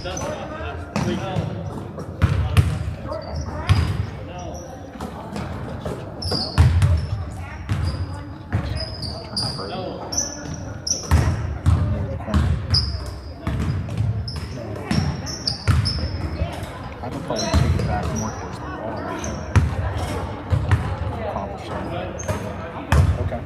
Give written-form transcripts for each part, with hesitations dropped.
I could probably take it back more towards the ball. Accomplish that. Okay.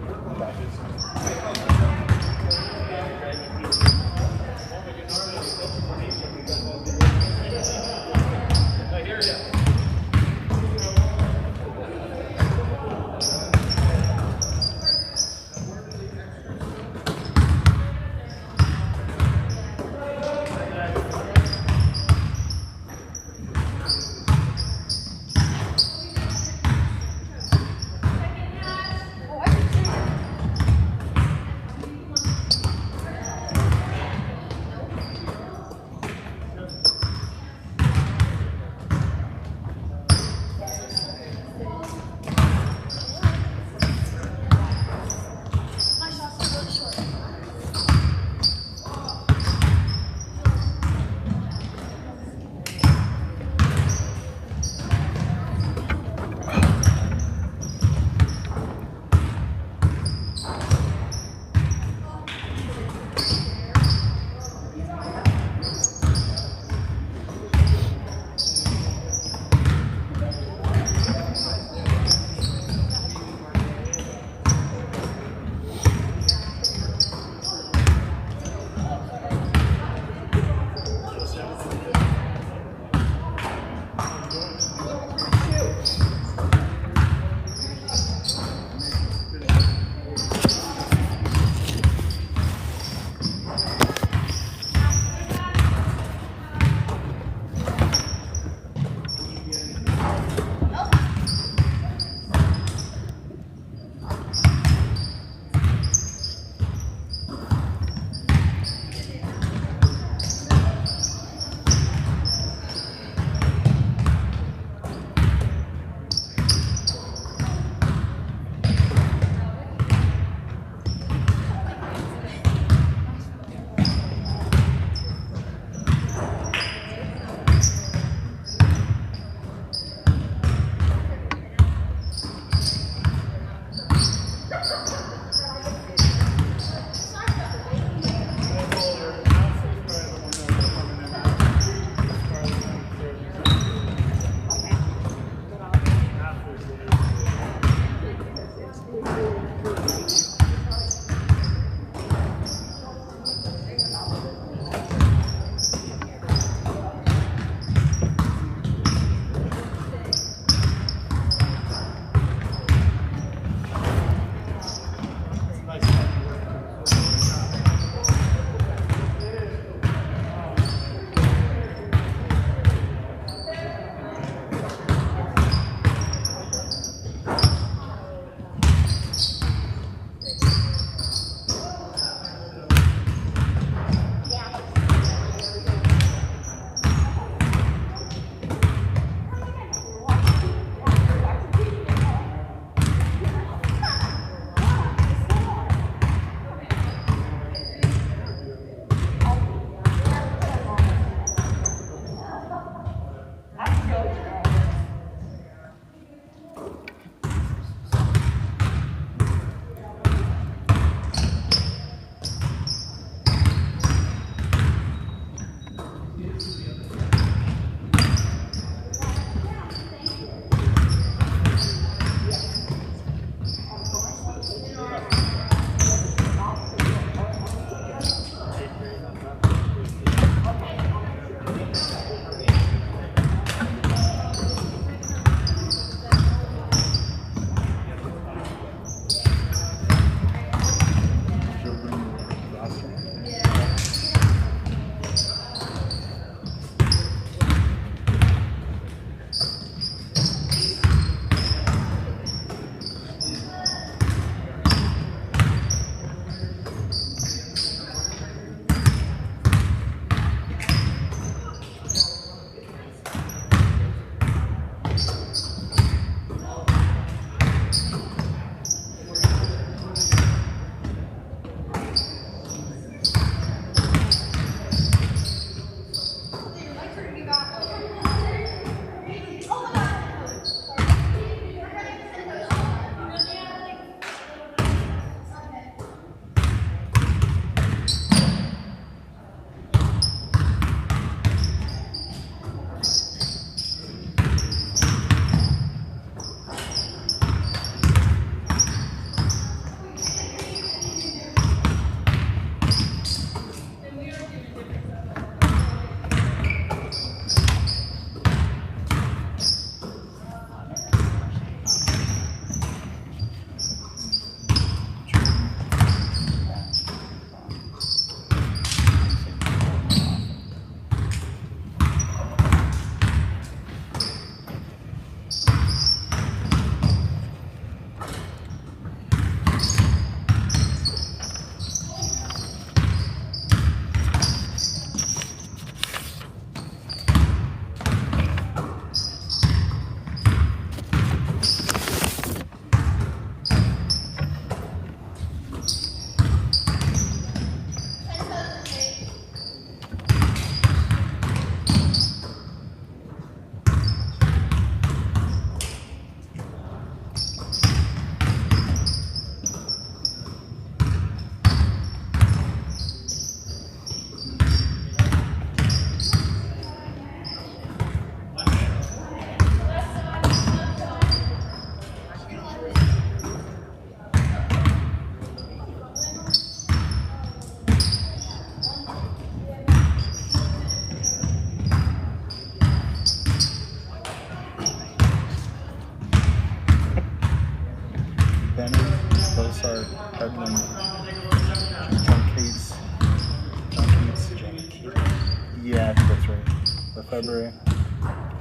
Yeah, I think that's right. Lefebvre,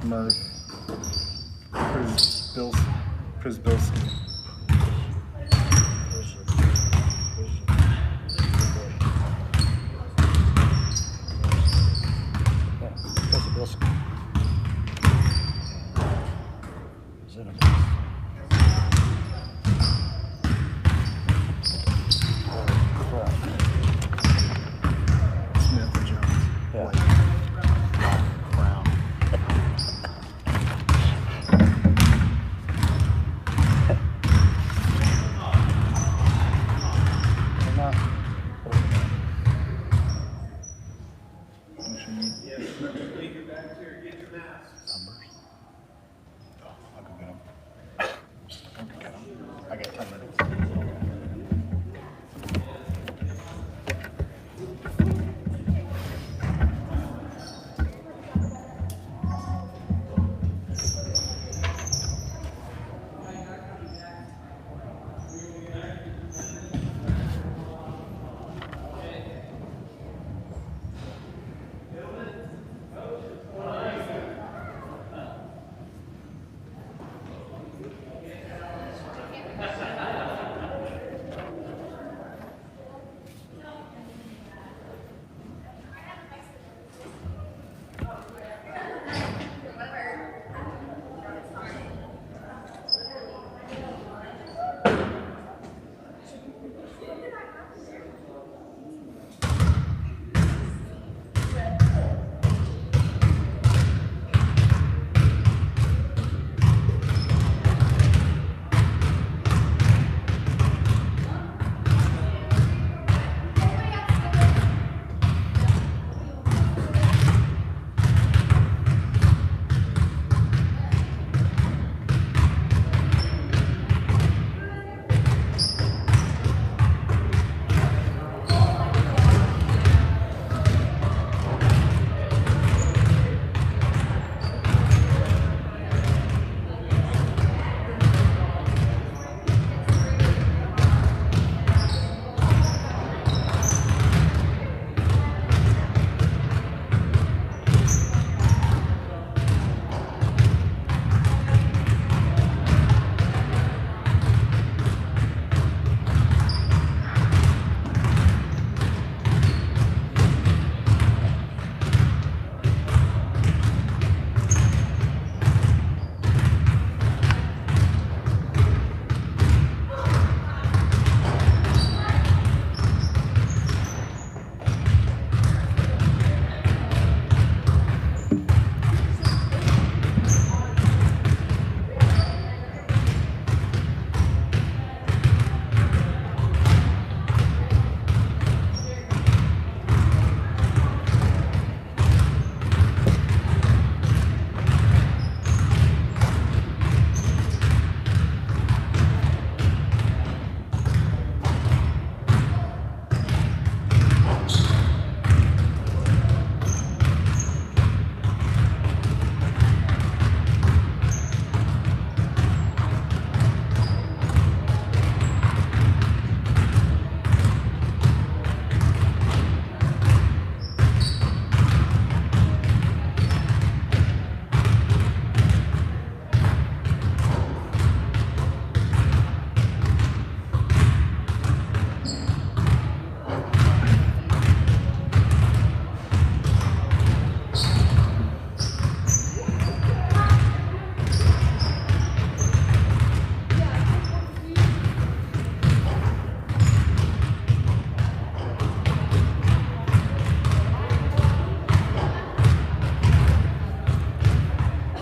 Murph, Przybylski. Smith and Jones. Yeah. White. Brown. What you need? Numbers. Oh, I'll go get them. I'll go get them. I got 10 minutes.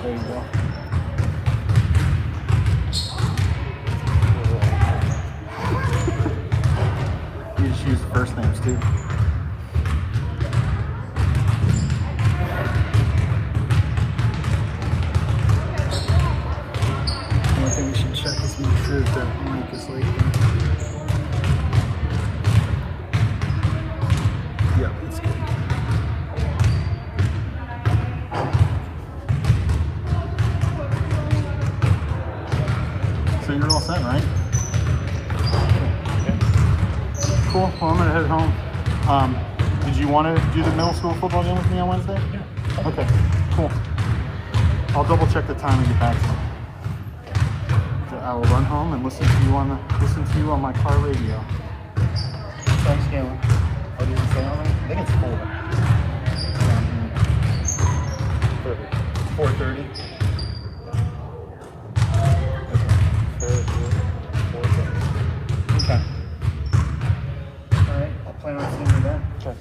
There you go. You just use the first names too. Only thing we should check is make sure that the mic is like. Yeah, it's good. So you're all set, right? Okay. Cool. Well, I'm gonna head home. Did you you want to do the middle school football game with me on Wednesday? Yeah. Okay, cool. I'll double check the time and get back to you. I will run home and listen to you on my car radio. Time scale. What does it say on it? I think it's 4. 4:30. Okay. All right. I'll plan on seeing you then. Okay.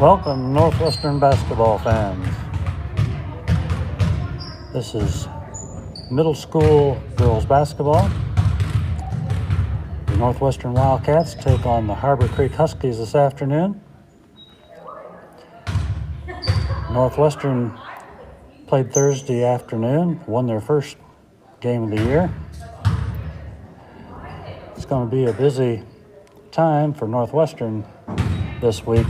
Welcome, Northwestern basketball fans. This is middle school girls basketball. The Northwestern Wildcats take on the Harborcreek Huskies this afternoon. Northwestern played Thursday afternoon, won their first game of the year. It's going to be a busy time for Northwestern this week.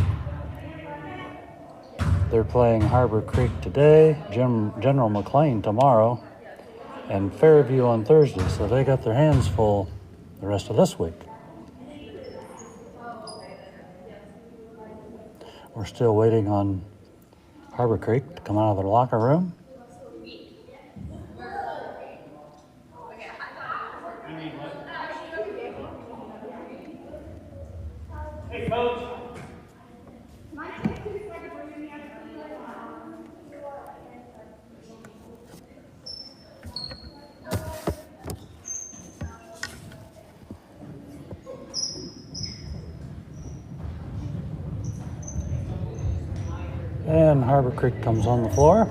They're playing Harborcreek today, General McLean tomorrow, and Fairview on Thursday, so they got their hands full the rest of this week. We're still waiting on Harborcreek to come out of their locker room. Hey, Coach. And Harborcreek comes on the floor.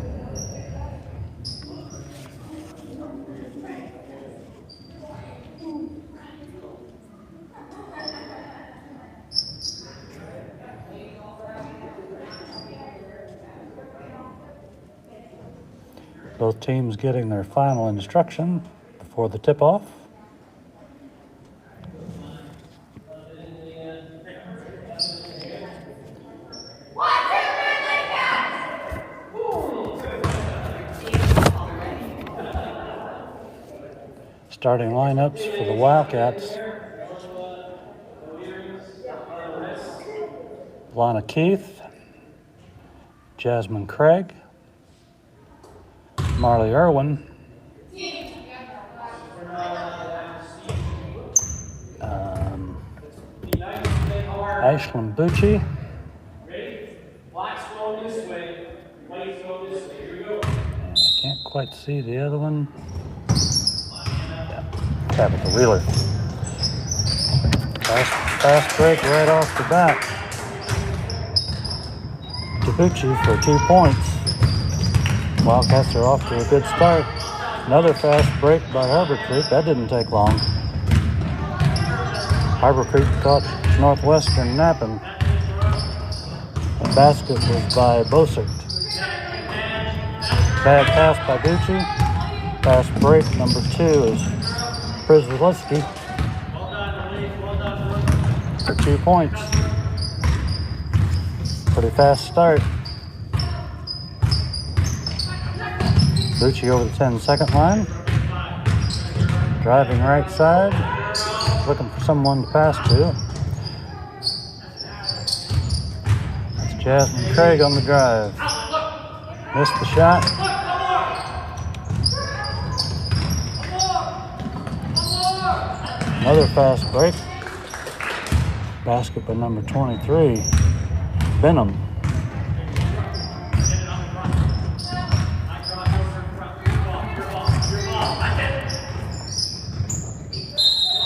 Both teams getting their final instruction before the tip-off. Starting lineups for the Wildcats. Lana Keith, Jasmine Craig, Marley Irwin, Ashlyn Bucci, and I can't quite see the other one. Tabitha Wheeler. Fast break right off the bat. Tabucci for 2 points. Wildcats are off to a good start. Another fast break by Harborcreek. That didn't take long. Harborcreek caught Northwestern napping. The basket was by Bosert. Bad pass by Bucci. Fast break number 2 is Przewalski for 2 points. Pretty fast start. Bucci over the 10-second line. Driving right side. Looking for someone to pass to. That's Jasmine Craig on the drive. Missed the shot. Another fast break. Basket by number 23, Benham.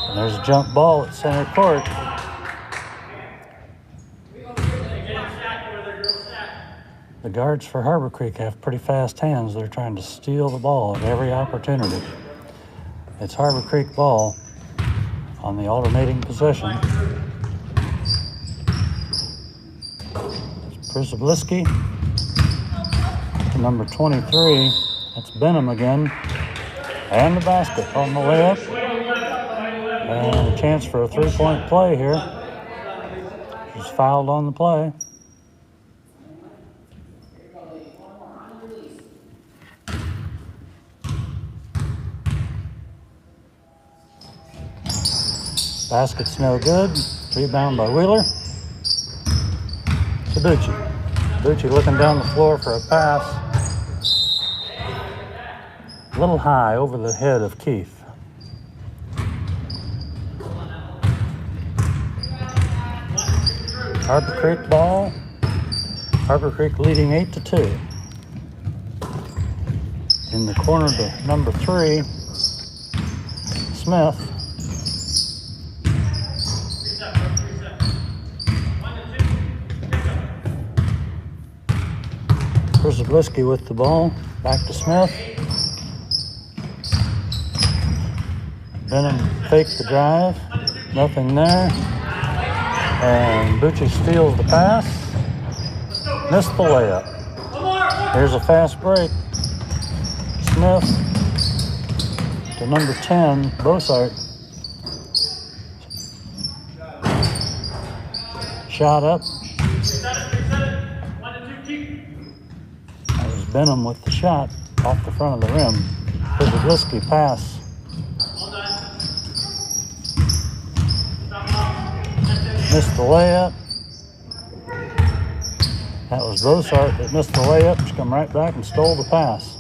And there's a jump ball at center court. The guards for Harborcreek have pretty fast hands. They're trying to steal the ball at every opportunity. It's Harborcreek ball on the alternating possession. Przewalski to number 23. That's Benham again. And the basket on the way up. And a chance for a 3-point play here. He's fouled on the play. Basket's no good. Rebound by Wheeler. To Bucci. Bucci looking down the floor for a pass. A little high over the head of Keith. Harborcreek ball. Harborcreek leading 8-2. In the corner to number 3, Smith. Zablisky with the ball. Back to Smith. Benham faked the drive. Nothing there. And Bucci steals the pass. Missed the layup. Here's a fast break. Smith to number 10, Bossart. Shot up. That was Benham with the shot off the front of the rim. Zablisky pass. Missed the layup. That was Bossart that missed the layup. She come right back and stole the pass.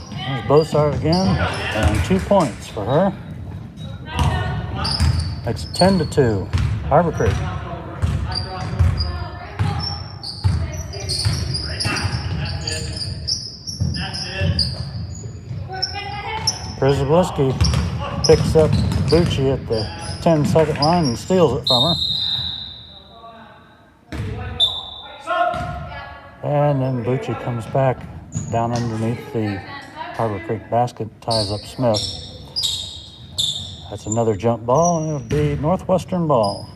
There's Bossart again, and 2 points for her. Makes it 10-2. Harborcreek. Zablisky picks up Bucci at the 10-second line and steals it from her. And then Bucci comes back down underneath the Harborcreek basket, ties up Smith. That's another jump ball, and it'll be Northwestern ball.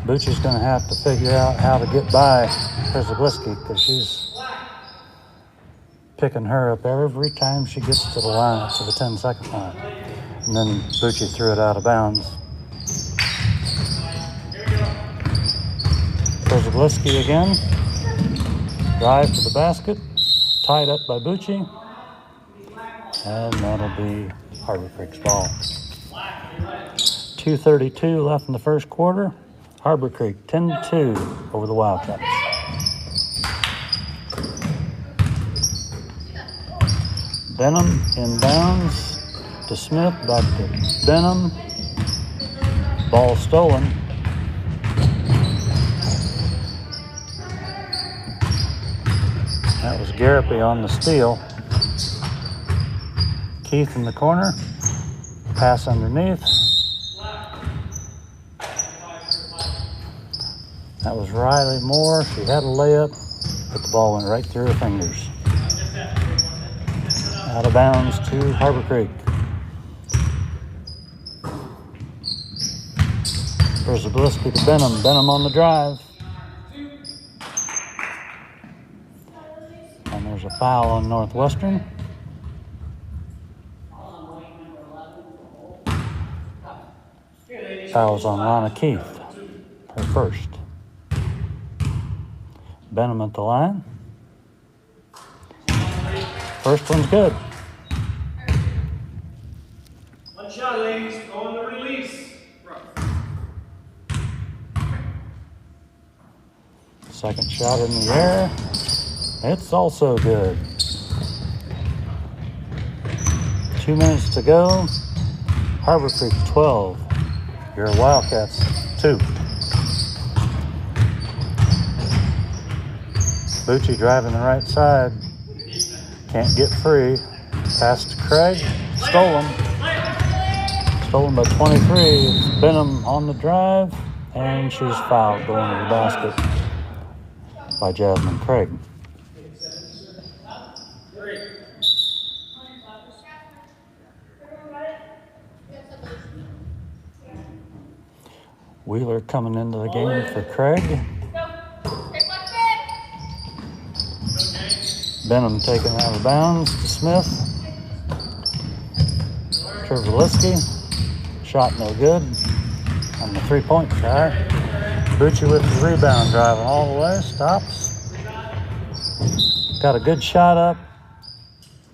Bucci's going to have to figure out how to get by Zablisky because she's picking her up every time she gets to the line, to the 10-second line. And then Bucci threw it out of bounds. Zablisky again. Drive to the basket. Tied up by Bucci. And that'll be Harborcreek's ball. 2:32 left in the first quarter. Harborcreek 10-2 over the Wildcats. Benham inbounds to Smith, back to Benham. Ball stolen. That was Garapi on the steal. Keith in the corner. Pass underneath. That was Riley Moore. She had a layup, but the ball went right through her fingers. Out of bounds to Harborcreek. Zablisky to Benham. Benham on the drive. And there's a foul on Northwestern. Foul's on Lana Keith, her first. Benham at the line. First one's good. One shot, ladies. Go on the release. Second shot in the air. It's also good. 2 minutes to go. Harborcreek 12. Your Wildcats 2. Bucci driving the right side. Can't get free. Pass to Craig. Stolen. Stolen by 23. It's Benham on the drive. And she's fouled going to the basket by Jasmine Craig. Wheeler coming into the game for Craig. Benham taken out of bounds to Smith. Zablisky. Shot no good on the 3-point try. Bucci with the rebound, driving all the way. Stops. Got a good shot up,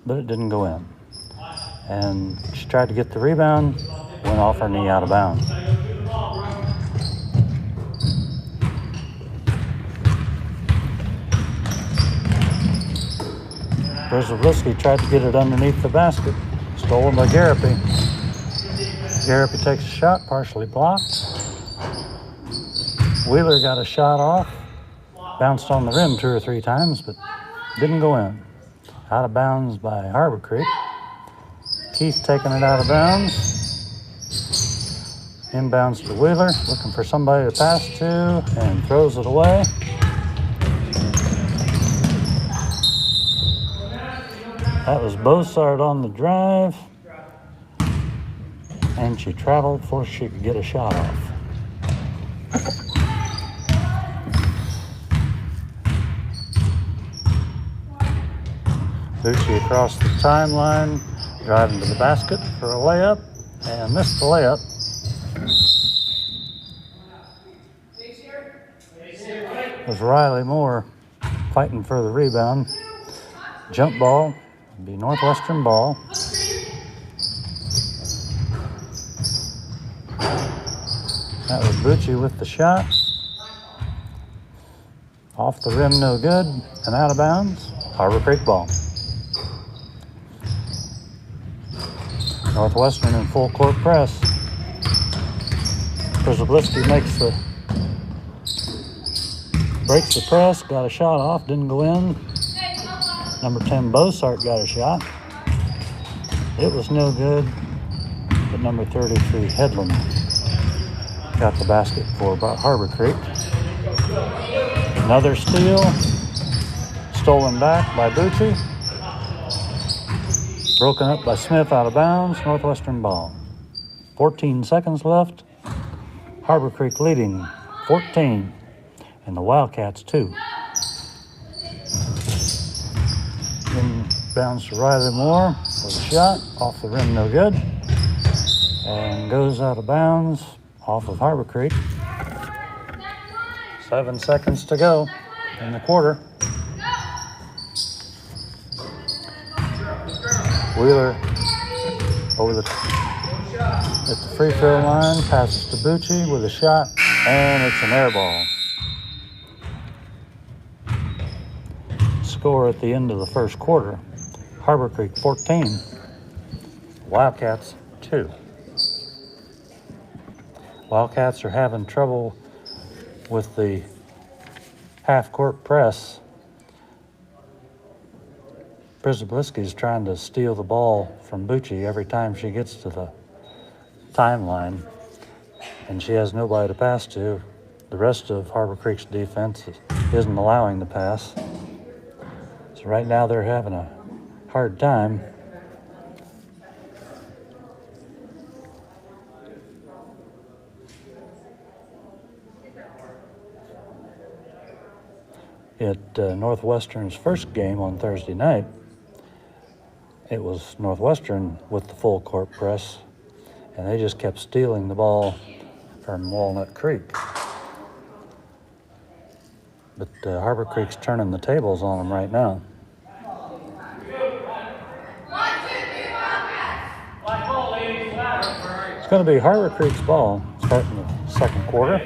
but it didn't go in. And she tried to get the rebound, went off her knee out of bounds. Zablisky tried to get it underneath the basket. Stolen by Garapi. Garapi takes a shot, partially blocked. Wheeler got a shot off. Bounced on the rim 2 or 3 times, but didn't go in. Out of bounds by Harborcreek. Keith taking it out of bounds. Inbounds to Wheeler, looking for somebody to pass to, and throws it away. That was Bossart on the drive, and she traveled before she could get a shot off. Bucci across the timeline, driving to the basket for a layup, and missed the layup. It was Riley Moore fighting for the rebound. Jump ball, be Northwestern ball. That was Bucci with the shot. Off the rim, no good, and out of bounds. Harborcreek ball. Northwestern in full court press. Przybliski breaks the press, got a shot off, didn't go in. Number 10, Bossart got a shot. It was no good, but number 33, Headland, got the basket for Harborcreek. Another steal, stolen back by Bucci. Broken up by Smith out of bounds, Northwestern ball. 14 seconds left. Harborcreek leading 14, and the Wildcats 2. Inbounds to Riley Moore for the shot, off the rim, no good. And goes out of bounds, off of Harborcreek. 7 seconds to go in the quarter. Wheeler at the free throw line, passes to Bucci with a shot, and it's an air ball. Score at the end of the first quarter, Harborcreek 14, Wildcats 2. Wildcats are having trouble with the half-court press. Przybliski's trying to steal the ball from Bucci every time she gets to the timeline, and she has nobody to pass to. The rest of Harborcreek's defense isn't allowing the pass. So right now they're having a hard time. At Northwestern's first game on Thursday night, it was Northwestern with the full court press, and they just kept stealing the ball from Walnut Creek. But Harborcreek's turning the tables on them right now. It's going to be Harborcreek's ball starting the second quarter.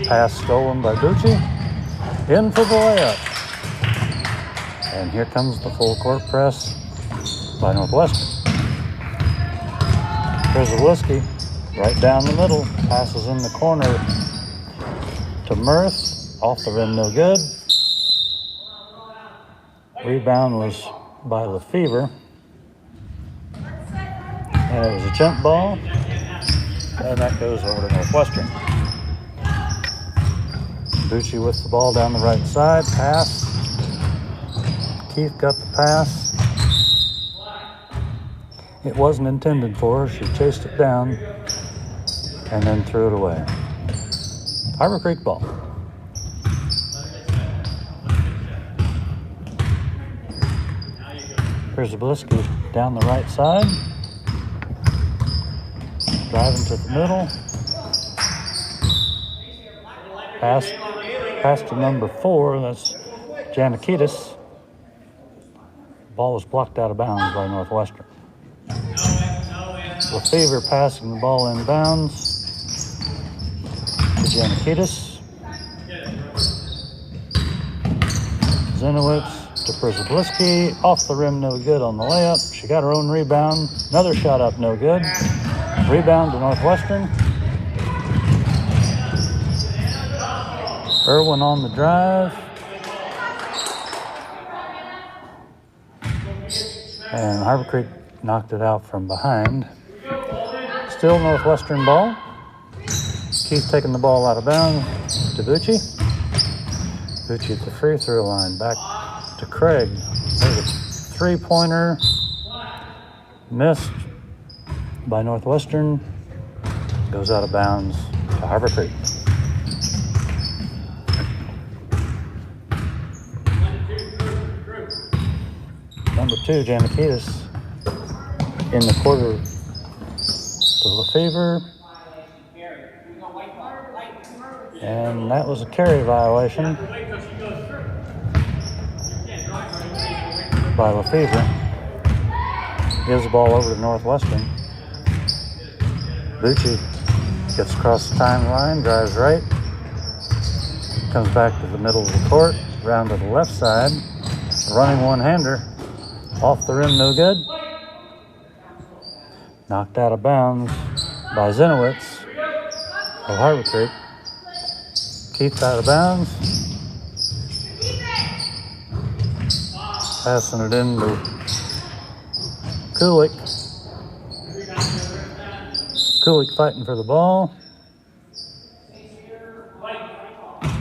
Pass stolen by Bucci. In for the layup. And here comes the full court press by Northwestern. Przybliski right down the middle. Passes in the corner to Mirth. Off the rim, no good. Rebound was by Lefevre. And it was a jump ball. And that goes over to Northwestern. Bucci with the ball down the right side. Pass. Keith got the pass. It wasn't intended for her. She chased it down and then threw it away. Harborcreek ball. Przybliski down the right side. Driving to the middle. Pass to number 4. That's Janikidis. Ball was blocked out of bounds by Northwestern. Lefevre passing the ball in bounds to Janikidis. Zenowitz to Przybliski. Off the rim, no good on the layup. She got her own rebound. Another shot up, no good. Rebound to Northwestern. Irwin on the drive. And Harborcreek knocked it out from behind. Still Northwestern ball. Keith taking the ball out of bounds to Bucci. Bucci at the free throw line. Back to Craig. There's a three-pointer. Missed by Northwestern. Goes out of bounds to Harborcreek. Number 2, Janikitis in the quarter to Lefevre. And that was a carry violation by Lefevre. Gives the ball over to Northwestern. Bucci gets across the timeline, drives right, comes back to the middle of the court, round to the left side, running one-hander, off the rim, no good. Knocked out of bounds by Zenowitz of Harborcreek. Keith out of bounds. Passing it into Kulik. Kulik fighting for the ball.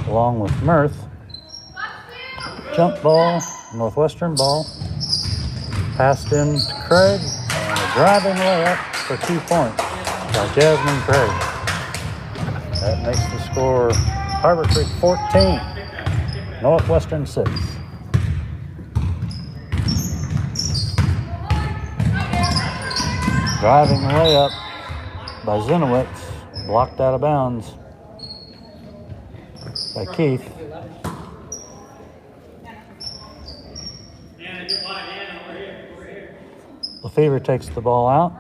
Along with Mirth. Jump ball, Northwestern ball. Passed in to Craig. And a driving layup for 2 points by Jasmine Craig. That makes the score Harborcreek 14, Northwestern 6. Driving layup by Zenowitz, blocked out of bounds by Keith. Lefevre takes the ball out.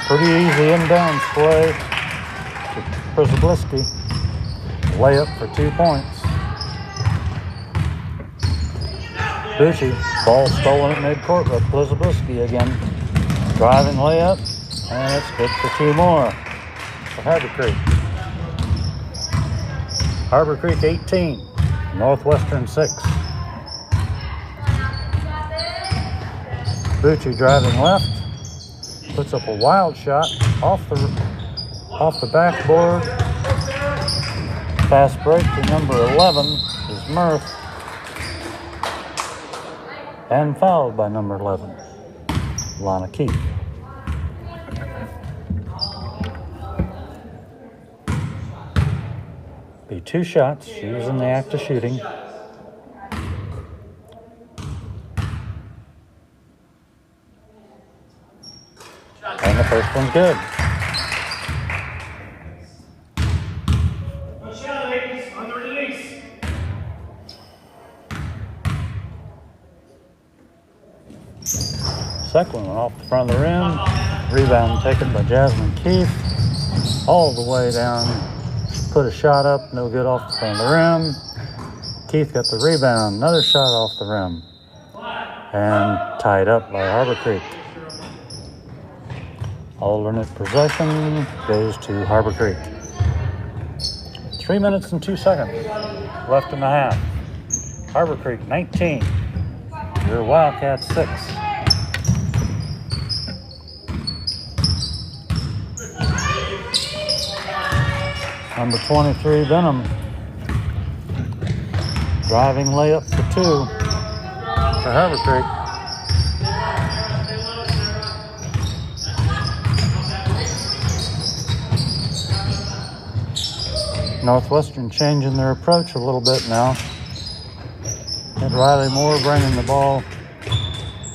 Pretty easy inbounds play to Przybliski. Layup for 2 points. Bucci, ball stolen at midcourt by Przybliski again. Driving layup, and it's good for 2 more for Harborcreek. Harborcreek 18, Northwestern 6. Bucci driving left. Puts up a wild shot off the backboard. Fast break to number 11 is Mirth. And fouled by number 11, Lana Keith. Be 2 shots. She was in the act of shooting. And the first one's good. One shot, ladies, on the release. Second one off the front of the rim. Rebound taken by Jasmine Keith. All the way down. Put a shot up, no good off the front of the rim. Keith got the rebound. Another shot off the rim. And tied up by Harborcreek. Alternate possession goes to Harborcreek. 3 minutes and 2 seconds left in the half. Harborcreek 19. Your Wildcats 6. Number 23, Benham. Driving layup for 2 for Harborcreek. Northwestern changing their approach a little bit now. And Riley Moore bringing the ball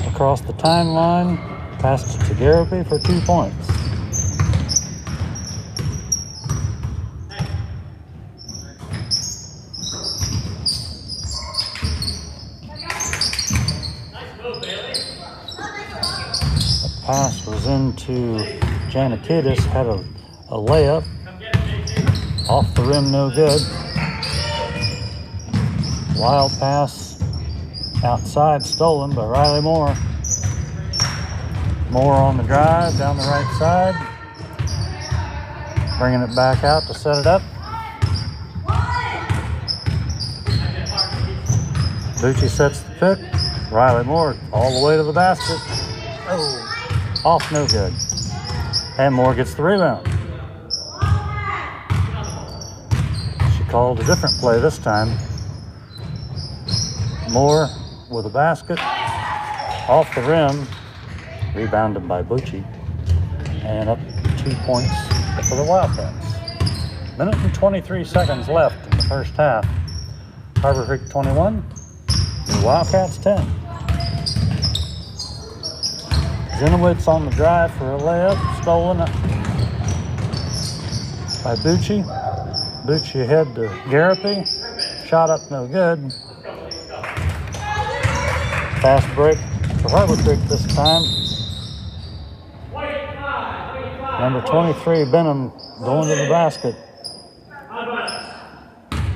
across the timeline. Passed it to Garapi for 2 points. The pass was into Janikidis, had a layup. Off the rim, no good. Wild pass outside, stolen by Riley Moore. Moore on the drive, down the right side. Bringing it back out to set it up. Bucci sets the pick. Riley Moore all the way to the basket. Oh, off, no good. And Moore gets the rebound. She called a different play this time. Moore with a basket. Off the rim. Rebounded by Bucci. And up 2 points for the Wildcats. Minute and 23 seconds left in the first half. Harborcreek 21, the Wildcats 10. Zenowitz on the drive for a layup, stolen by Bucci. Bucci ahead to Garapi. Shot up, no good. Fast break for Harborcreek this time. Number 23, Benham, going to the basket.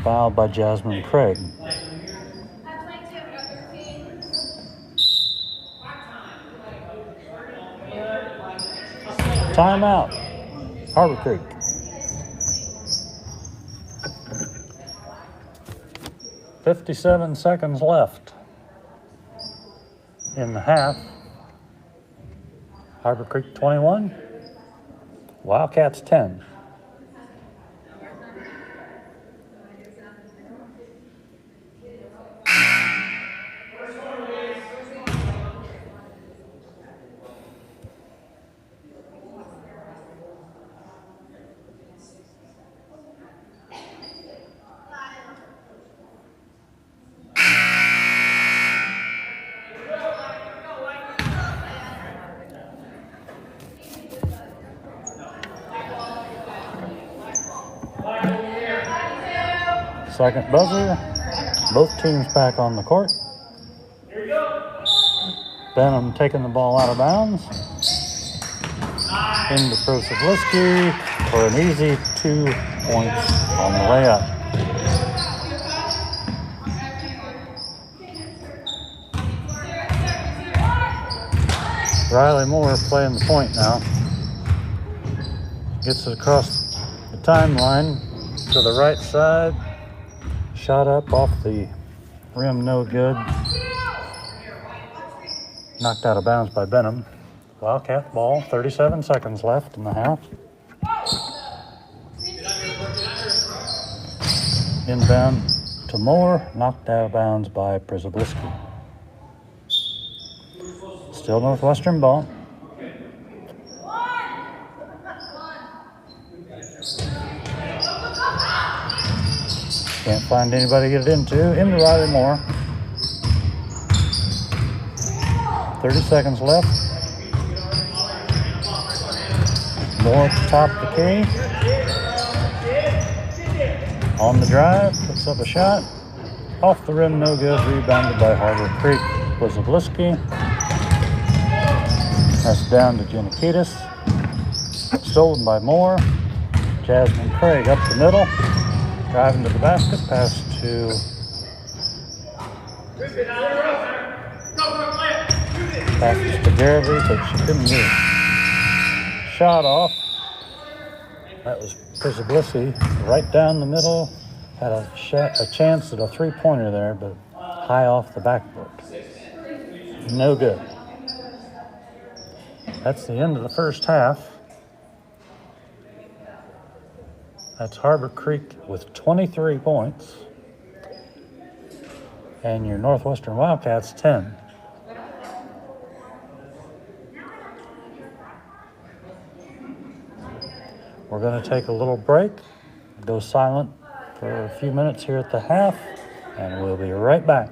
Fouled by Jasmine Craig. Timeout, Harborcreek. .57 seconds left in the half. Harborcreek 21, Wildcats 10. Second buzzer. Both teams back on the court. Benham taking the ball out of bounds. Into Prosobliski for an easy 2 points on the layup. Riley Moore playing the point now. Gets it across the timeline to the right side. Shot up off the rim, no good. Knocked out of bounds by Benham. Wildcat ball, 37 seconds left in the half. Inbound to Moore, knocked out of bounds by Prosobliski. Still Northwestern ball. Can't find anybody to get it into Riley Moore. 30 seconds left. Moore at the top of the key. On the drive, puts up a shot. Off the rim, no good. Rebounded by Harborcreek. Prosobliski. That's down to Giannakidis. Stolen by Moore. Jasmine Craig up the middle. Driving to the basket. Pass to Garaby, but she couldn't get it. Shot off. That was Prosobliski right down the middle. Had a chance at a three-pointer there, but high off the backboard. No good. That's the end of the first half. That's Harborcreek with 23 points. And your Northwestern Wildcats 10. We're going to take a little break, go silent for a few minutes here at the half, and we'll be right back.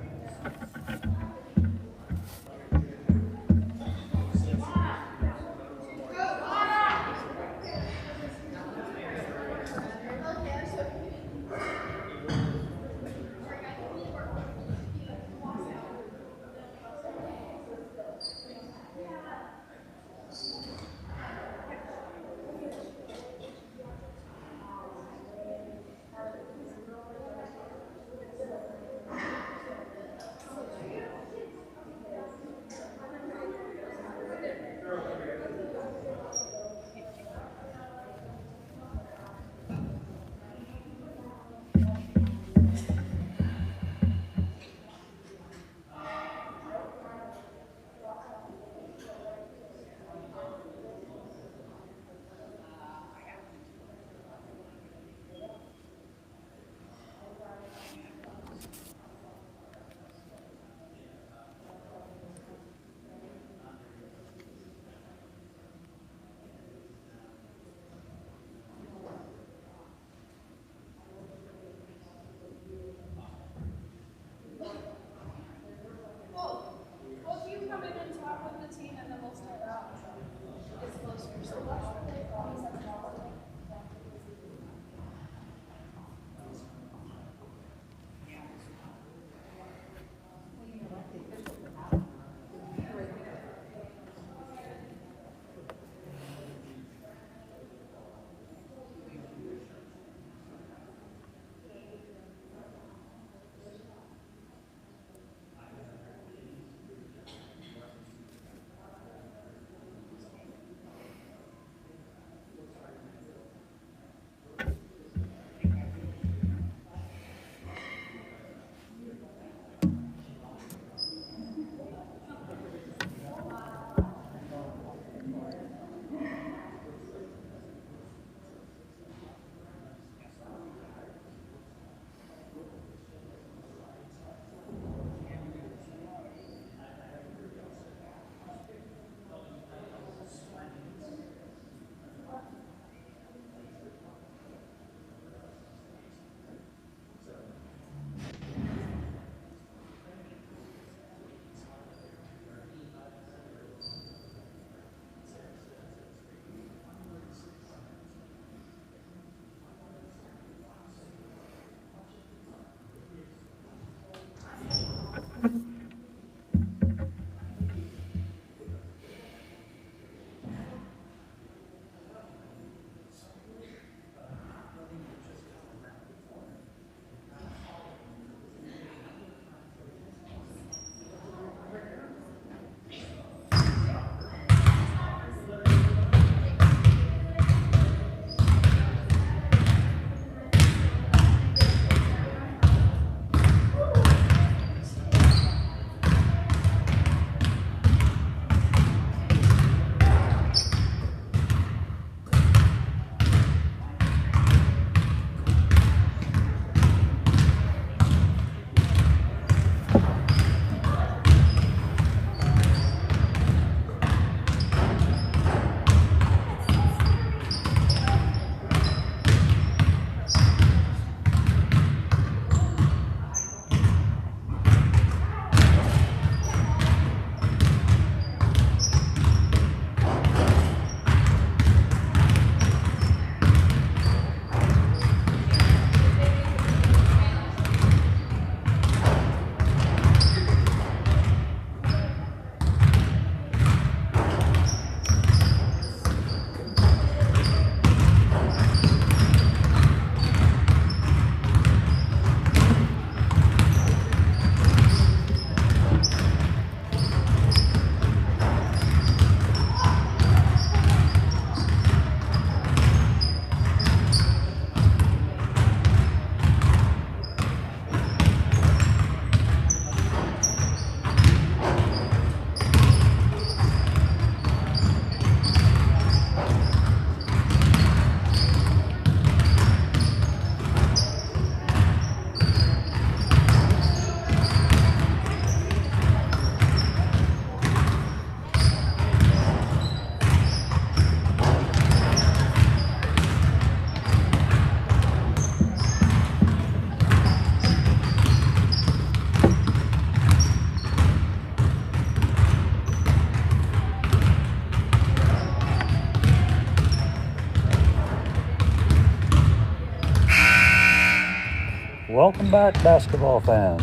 Welcome back, basketball fans.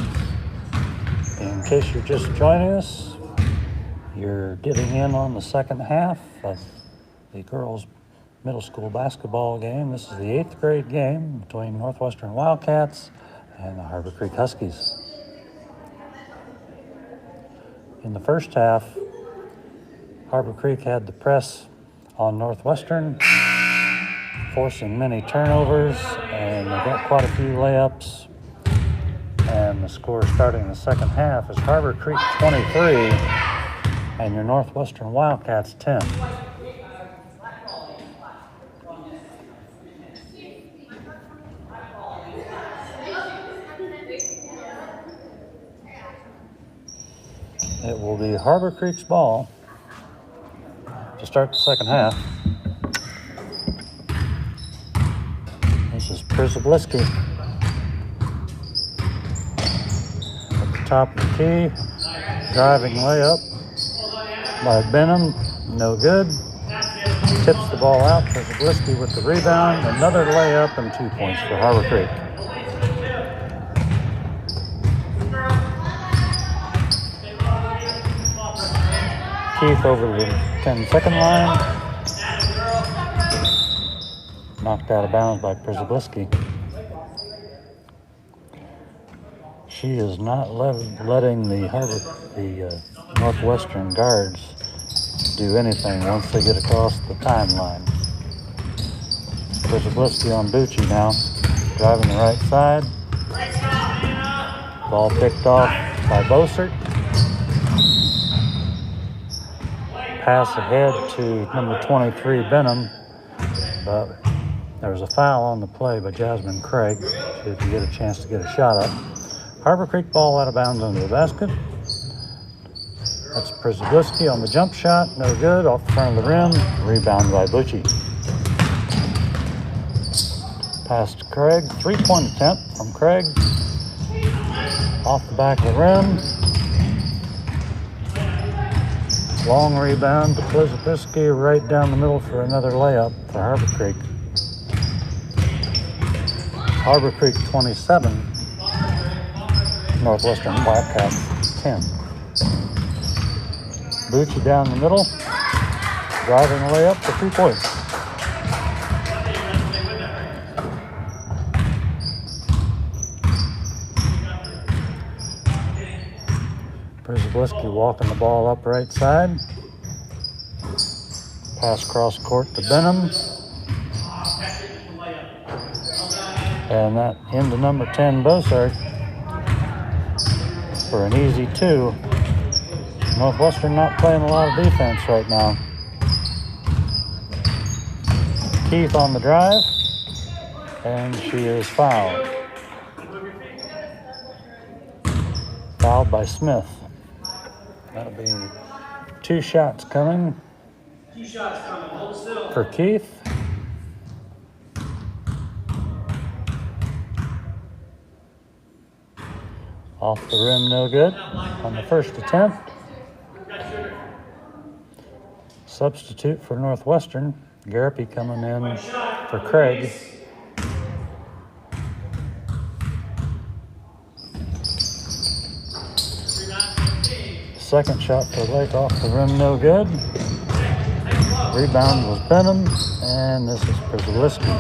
In case you're just joining us, you're getting in on the second half of the girls' middle school basketball game. This is the 8th grade game between Northwestern Wildcats and the Harborcreek Huskies. In the first half, Harborcreek had the press on Northwestern, forcing many turnovers, and they got quite a few layups. And the score starting in the second half is Harborcreek 23 and your Northwestern Wildcats 10. It will be Harborcreek's ball to start the second half. This is Przybliski. At the top of the key, driving layup by Benham, no good. Tips the ball out. Przybliski with the rebound, another layup, and 2 points for Harborcreek. Keith over the 10-second line. Knocked out of bounds by Przybliski. She is not letting the Northwestern guards do anything once they get across the timeline. Przybliski on Bucci now, driving the right side. Ball picked off by Bossert. Pass ahead to number 23, Benham, but there was a foul on the play by Jasmine Craig. See if you get a chance to get a shot up. Harborcreek ball out of bounds under the basket. That's Przybliski on the jump shot, no good, off the front of the rim, rebound by Bucci. Pass to Craig, 3-point attempt from Craig, off the back of the rim. Long rebound to Przybliski right down the middle for another layup for Harborcreek. Harborcreek 27 Northwestern Wildcats 10. Bucci down the middle, driving a layup for 2 points. Przybylski walking the ball up right side. Pass cross court to Benham. And that into number 10, Bossart, for an easy 2. Northwestern not playing a lot of defense right now. Keith on the drive, and she is fouled. Fouled by Smith. That'll be 2 shots coming. 2 shots coming. Hold still. For Keith. Off the rim, no good on the first attempt. Substitute for Northwestern. Garapi coming in for Craig. Second shot for Lake off the rim, no good. Rebound was Benham, and this is Przybylski.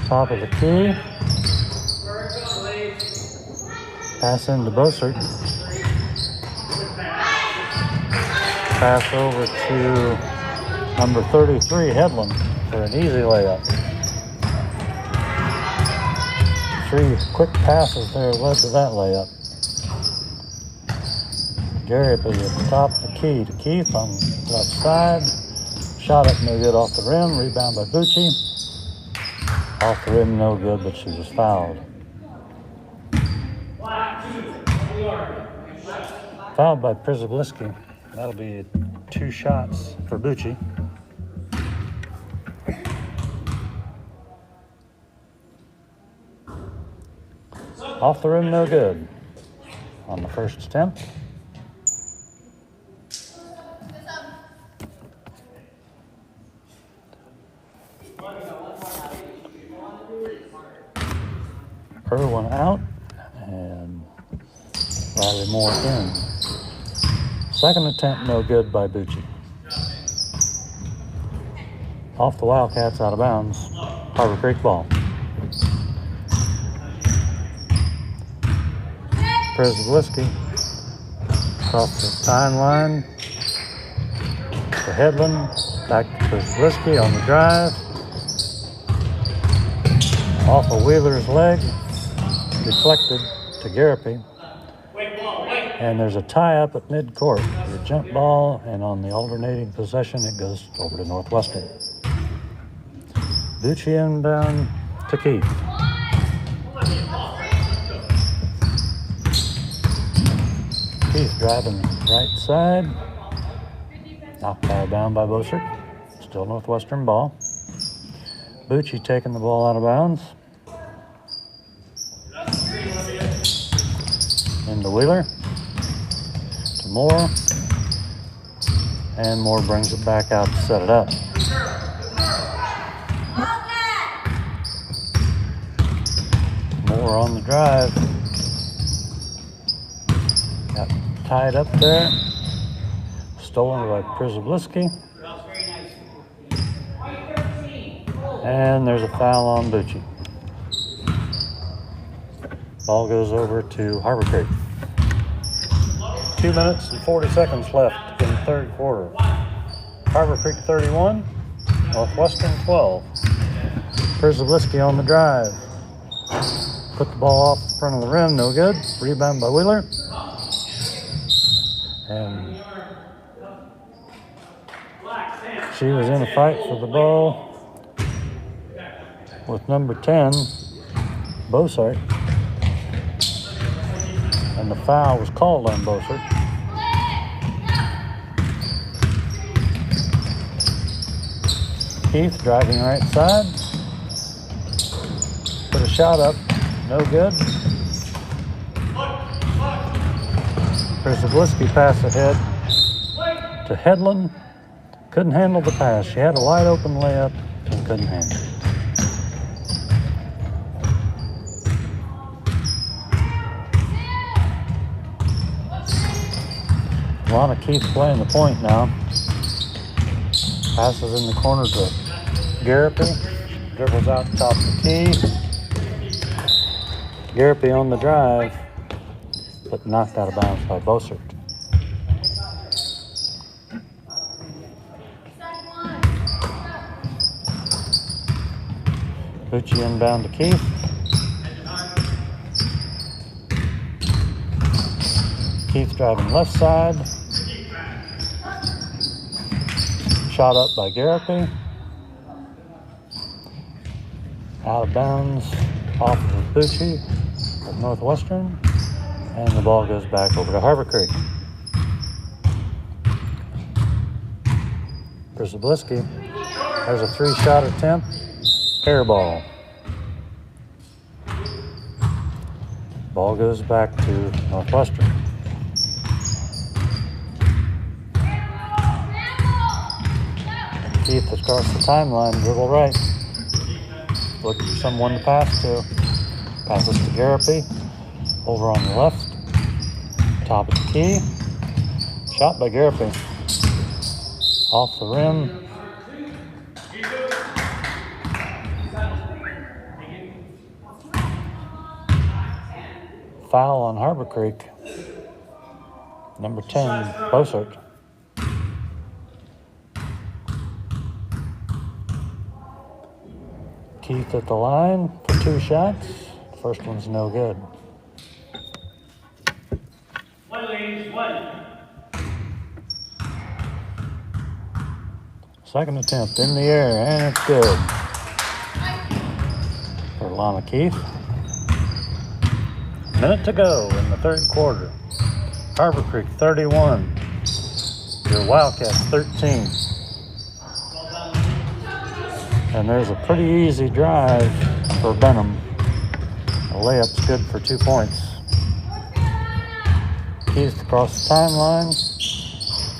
Top of the key. Pass into Bossart. Pass over to number 33, Headland, for an easy layup. 3 quick passes there led to that layup. Garapi at the top of the key to Keith on the left side. Shot up no good off the rim. Rebound by Bucci. Off the rim no good, but she was fouled. Fouled by Przybylski. That'll be 2 shots for Bucci. Off the rim, no good on the first attempt. Irwin out and Riley Moore in. Second attempt, no good by Bucci. Off the Wildcats, out of bounds. Harborcreek ball. Przybylski across the timeline to Headland. Back to Przybylski on the drive. Off of Wheeler's leg. Deflected to Garapi. And there's a tie-up at mid-court. The jump ball, and on the alternating possession, it goes over to Northwestern. Bucci inbound to Keith. Keith driving right side. Knocked out of bounds by Bossart. Still Northwestern ball. Bucci taking the ball out of bounds. Into Wheeler. To Moore. And Moore brings it back out to set it up. Moore on the drive. Got tied up there. Stolen by Przybylski. And there's a foul on Bucci. Ball goes over to Harborcreek. 2 minutes and 40 seconds left in the third quarter. Harborcreek 31, Northwestern 12. Przybylski on the drive. Put the ball off in front of the rim, no good. Rebound by Wheeler. And she was in a fight for the ball with number 10, Bossart. And the foul was called on Bossart. Keith driving right side. Put a shot up, no good. Przybylski pass ahead to Headland. Couldn't handle the pass. She had a wide open layup and couldn't handle it. Lana Keith playing the point now. Passes in the corner to Garapi. Dribbles out top of the key. Garapi on the drive, but knocked out of bounds by Bossert. Bucci inbound to Keith. Keith driving left side. Shot up by Garapi. Out of bounds off of Bucci at Northwestern. And the ball goes back over to Harborcreek. For Zablisky, there's a 3-shot attempt. Air ball. Ball goes back to Northwestern. Keith across the timeline, dribble right. Looking for someone to pass to. Passes to Garapi. Over on the left. Top of the key. Shot by Garapi. Off the rim. Foul on Harborcreek. Number 10, Bossert. Keith at the line for 2 shots. First one's no good. One, ladies, one. Second attempt in the air, and it's good. For Lana Keith. Minute to go in the third quarter. Harborcreek 31. Your Wildcats 13. And there's a pretty easy drive for Benham. The layup's good for 2 points. Keith across the timeline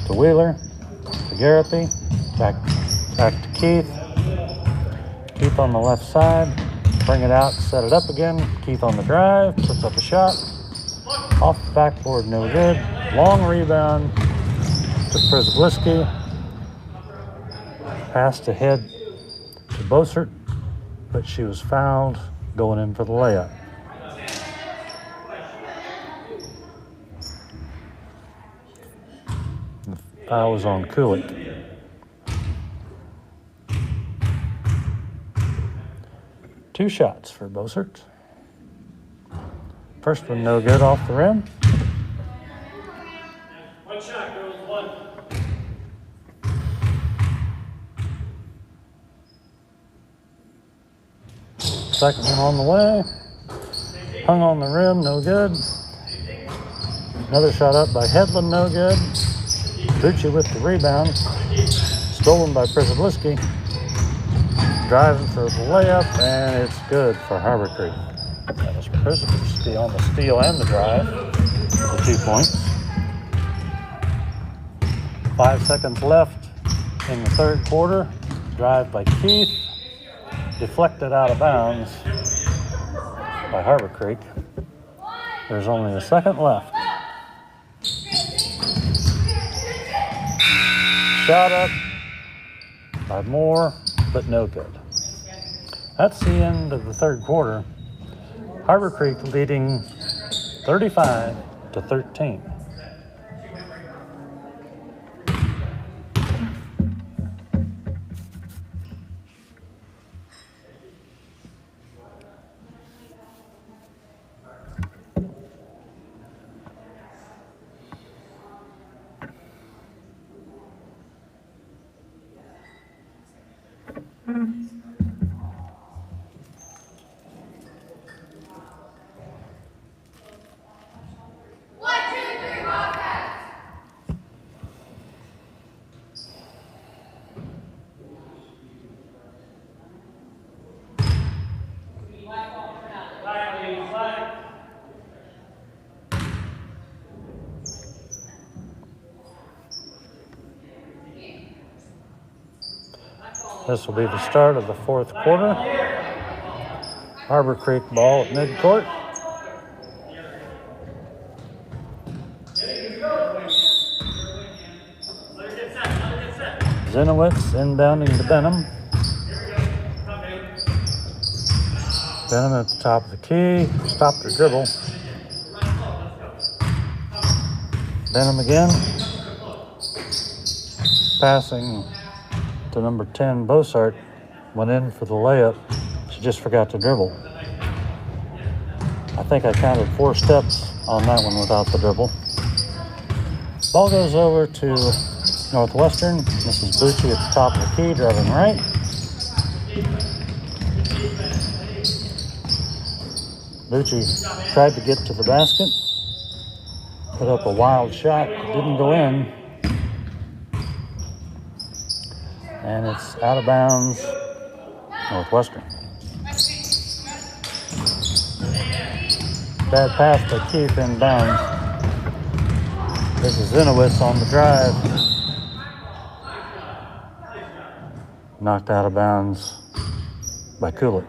to Wheeler, to Garapi, back to Keith. Keith on the left side, bring it out, set it up again. Keith on the drive, puts up a shot. Off the backboard, no good. Long rebound to Przybylski. Passed ahead to Bossert, but she was fouled going in for the layup. The foul was on Kulik. Two shots for Bossert. First one no good off the rim. One shot, girls, one. Second one on the way. Hung on the rim, no good. Another shot up by Headland, no good. Bucci with the rebound. Stolen by Przybylski. Driving for the layup, and it's good for Harborcreek. That was Przybylski on the steal and the drive for 2 points. 5 seconds left in the third quarter. Drive by Keith. Deflected out of bounds by Harborcreek. There's only a second left. Shot up by Moore, but no good. That's the end of the third quarter. Harborcreek leading 35-13. This will be the start of the fourth quarter. Harborcreek ball at midcourt. Zenowitz inbounding to Benham. Benham at the top of the key. Stopped her dribble. Benham again. Passing to number 10, Bossart. Went in for the layup. She just forgot to dribble. I think I counted 4 steps on that one without the dribble. Ball goes over to Northwestern. Mrs. Bucci at the top of the key, driving right. Bucci tried to get to the basket. Put up a wild shot. Didn't go in. And it's out of bounds. Northwestern. Bad pass by Keith inbounds. This is Zenowitz on the drive. Knocked out of bounds by Kulik.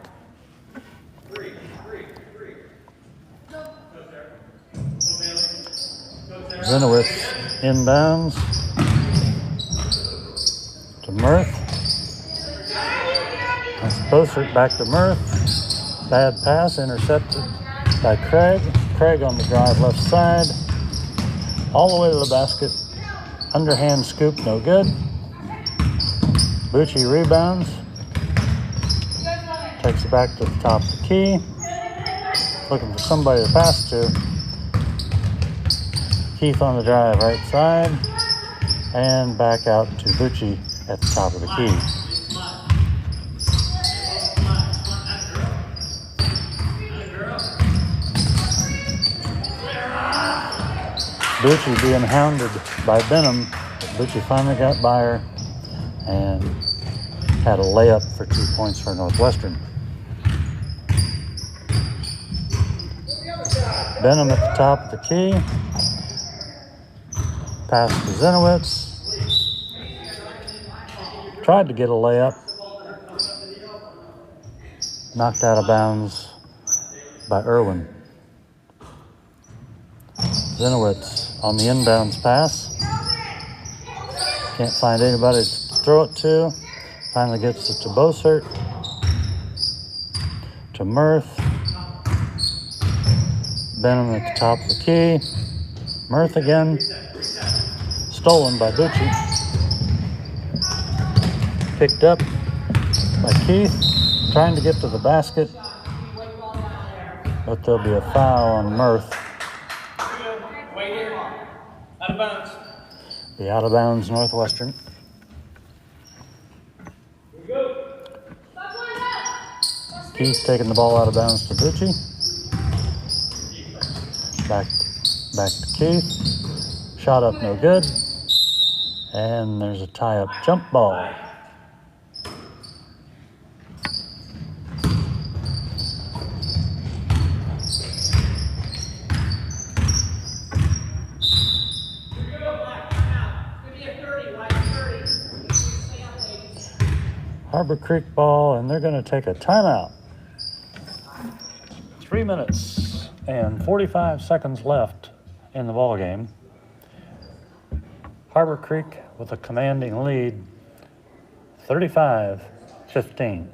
Zenowitz inbounds to Mirth. That's Bossart back to Mirth. Bad pass intercepted by Craig. Craig on the drive left side. All the way to the basket. Underhand scoop, no good. Bucci rebounds. Takes it back to the top of the key. Looking for somebody to pass to. Keith on the drive right side. And back out to Bucci at the top of the key. Bucci being hounded by Benham. Bucci finally got by her and had a layup for 2 points for Northwestern. Benham at the top of the key. Pass to Zenowitz. Tried to get a layup. Knocked out of bounds by Irwin. Zenowitz on the inbounds pass. Can't find anybody to throw it to. Finally gets it to Bossart. To Mirth. Benham at the top of the key. Mirth again. Stolen by Bucci. Picked up by Keith. Trying to get to the basket. But there'll be a foul on Mirth. Out of bounds. Be out of bounds, Northwestern. Keith taking the ball out of bounds to Bucci. Back to Keith. Shot up, no good. And there's a tie-up jump ball. Harborcreek ball, and they're going to take a timeout. 3 minutes and 45 seconds left in the ball game. Harborcreek with a commanding lead, 35-15.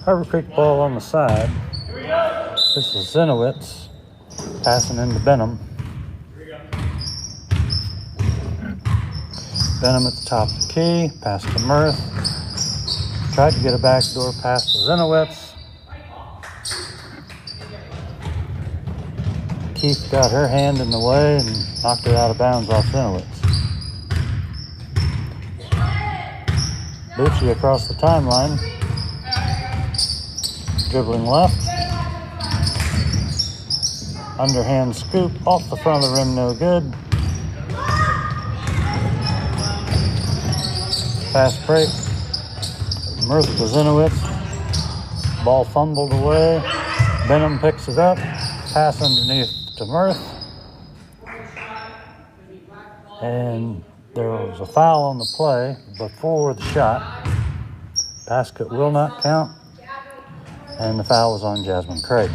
Harborcreek ball on the side. This is Zenowitz passing into Benham. Benham at the top of the key. Pass to Mirth. Tried to get a backdoor pass to Zenowitz. Keith got her hand in the way and knocked her out of bounds off Zenowitz. Bucci across the timeline. Dribbling left. Underhand scoop off the front of the rim, no good. Fast break. Mirth to Zenowitz. Ball fumbled away. Benham picks it up. Pass underneath to Mirth. And there was a foul on the play before the shot. Basket will not count. And the foul was on Jasmine Craig.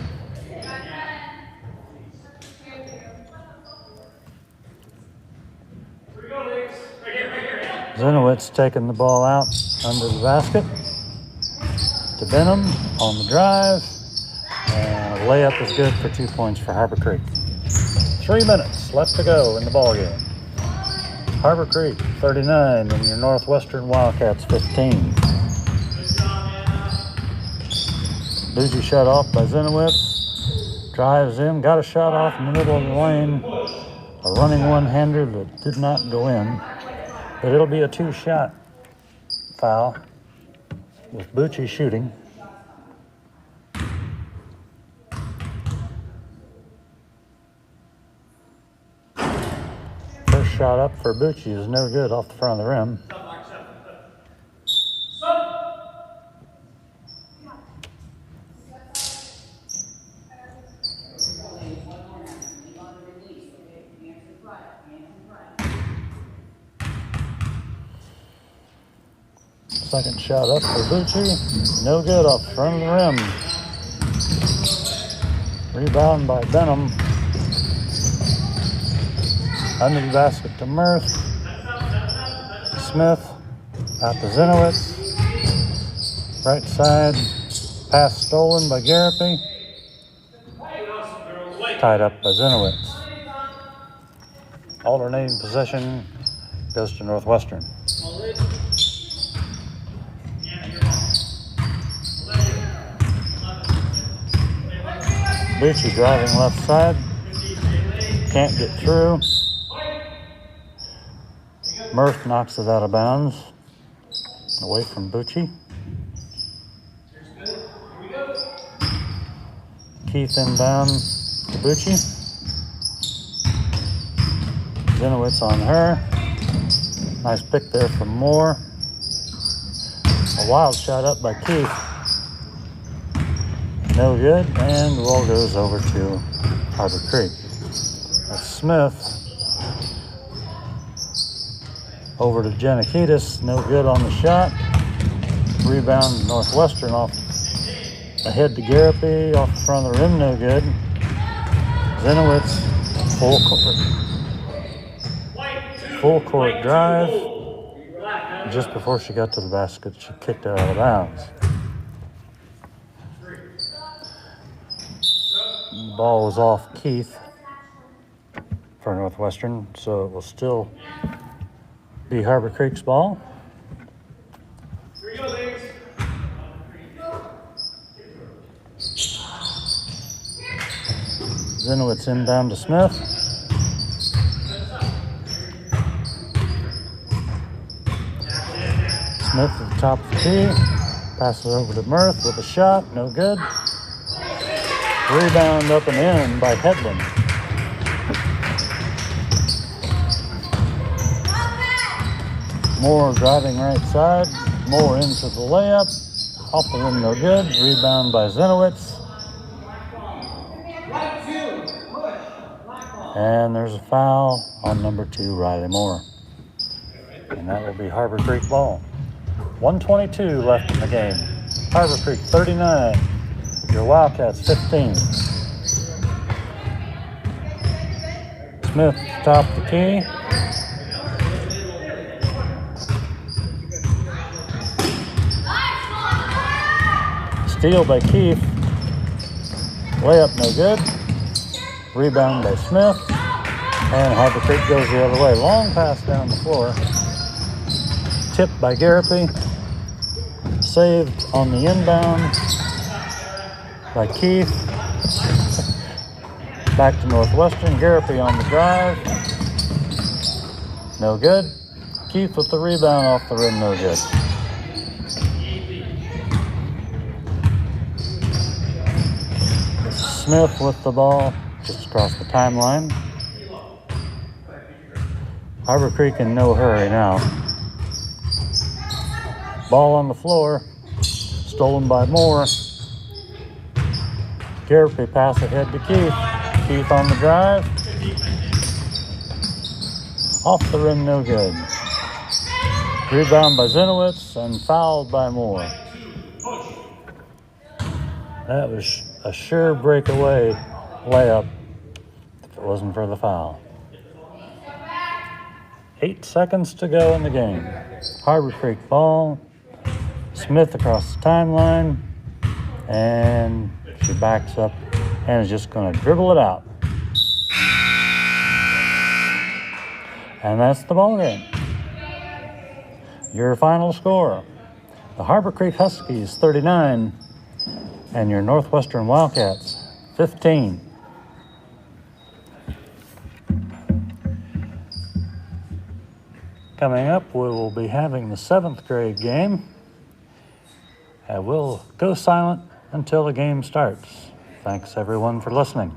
Zenowitz taking the ball out under the basket to Benham on the drive. And a layup is good for 2 points for Harborcreek. 3 minutes left to go in the ball game. Harborcreek 39 and your Northwestern Wildcats 15. Bougie shut off by Zenowitz. Drives in, got a shot off in the middle of the lane. A running one-hander that did not go in. But it'll be a 2-shot foul with Bucci shooting. First shot up for Bucci is no good off the front of the rim. Second shot up for Bucci. No good off the front of the rim. Rebound by Benham. Under the basket to Mirth. Smith out to Zenowitz. Right side. Pass stolen by Garapi. Tied up by Zenowitz. Alternating possession goes to Northwestern. Bucci driving left side. Can't get through. Mirth knocks it out of bounds. Away from Bucci. Keith inbound to Bucci. Zenowitz on her. Nice pick there from Moore. A wild shot up by Keith. No good, and the ball goes over to Harborcreek. That's Smith. Over to Giannakidis, no good on the shot. Rebound Northwestern off ahead to Garapi, off the front of the rim, no good. Zenowitz, full court drive. Just before she got to the basket, she kicked it out of bounds. The ball was off Keith for Northwestern, so it will still be Harborcreek's ball. Zenowitz inbound to Smith. Smith at the top of the key. Passes over to Mirth with a shot, no good. Rebound up and in by Headland. Moore driving right side. Moore into the layup. Off the rim, no good. Rebound by Zenowitz. And there's a foul on number 2, Riley Moore. And that will be Harborcreek ball. 1:22 left in the game. Harborcreek 39. Your Wildcats 15. Smith top the key. Steal by Keith. Layup no good. Rebound by Smith. And Harborcreek goes the other way. Long pass down the floor. Tipped by Garapi. Saved on the inbound by Keith. Back to Northwestern. Garapi on the drive. No good. Keith with the rebound off the rim. No good. Smith with the ball just across the timeline. Harborcreek in no hurry now. Ball on the floor. Stolen by Moore. Garapi pass ahead to Keith. Keith on the drive. Off the rim, no good. Rebound by Zenowitz and fouled by Moore. That was a sure breakaway layup if it wasn't for the foul. 8 seconds to go in the game. Harborcreek ball. Smith across the timeline. And she backs up and is just going to dribble it out. And that's the ball game. Your final score, the Harborcreek Huskies 39 and your Northwestern Wildcats 15. Coming up, we will be having the 7th grade game. And we'll go silent until the game starts. Thanks everyone for listening.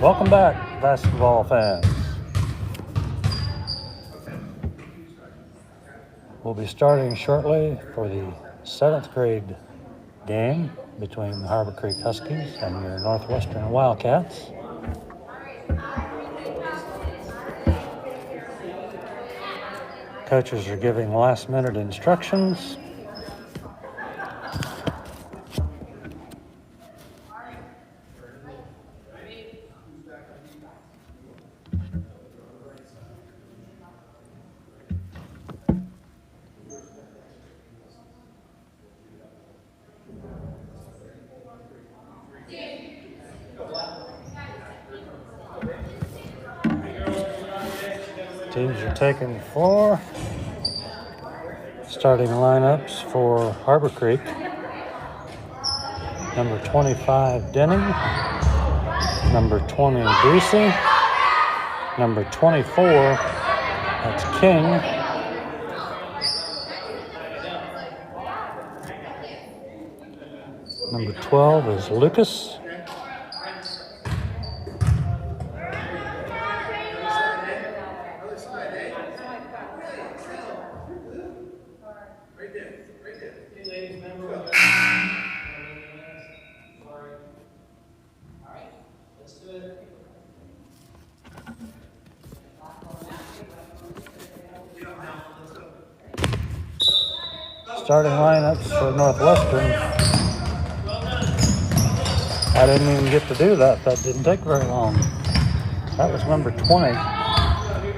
Welcome back, basketball fans. We'll be starting shortly for the 7th grade game between the Harborcreek Huskies and your Northwestern Wildcats. Coaches are giving last-minute instructions. Teams are taking the floor. Starting lineups for Harborcreek. Number 25, Denning. Number 20, Greasy. Number 24, that's King. Number 12 is Lucas. Starting lineups for Northwestern. I didn't even get to do that. That didn't take very long. That was number 20,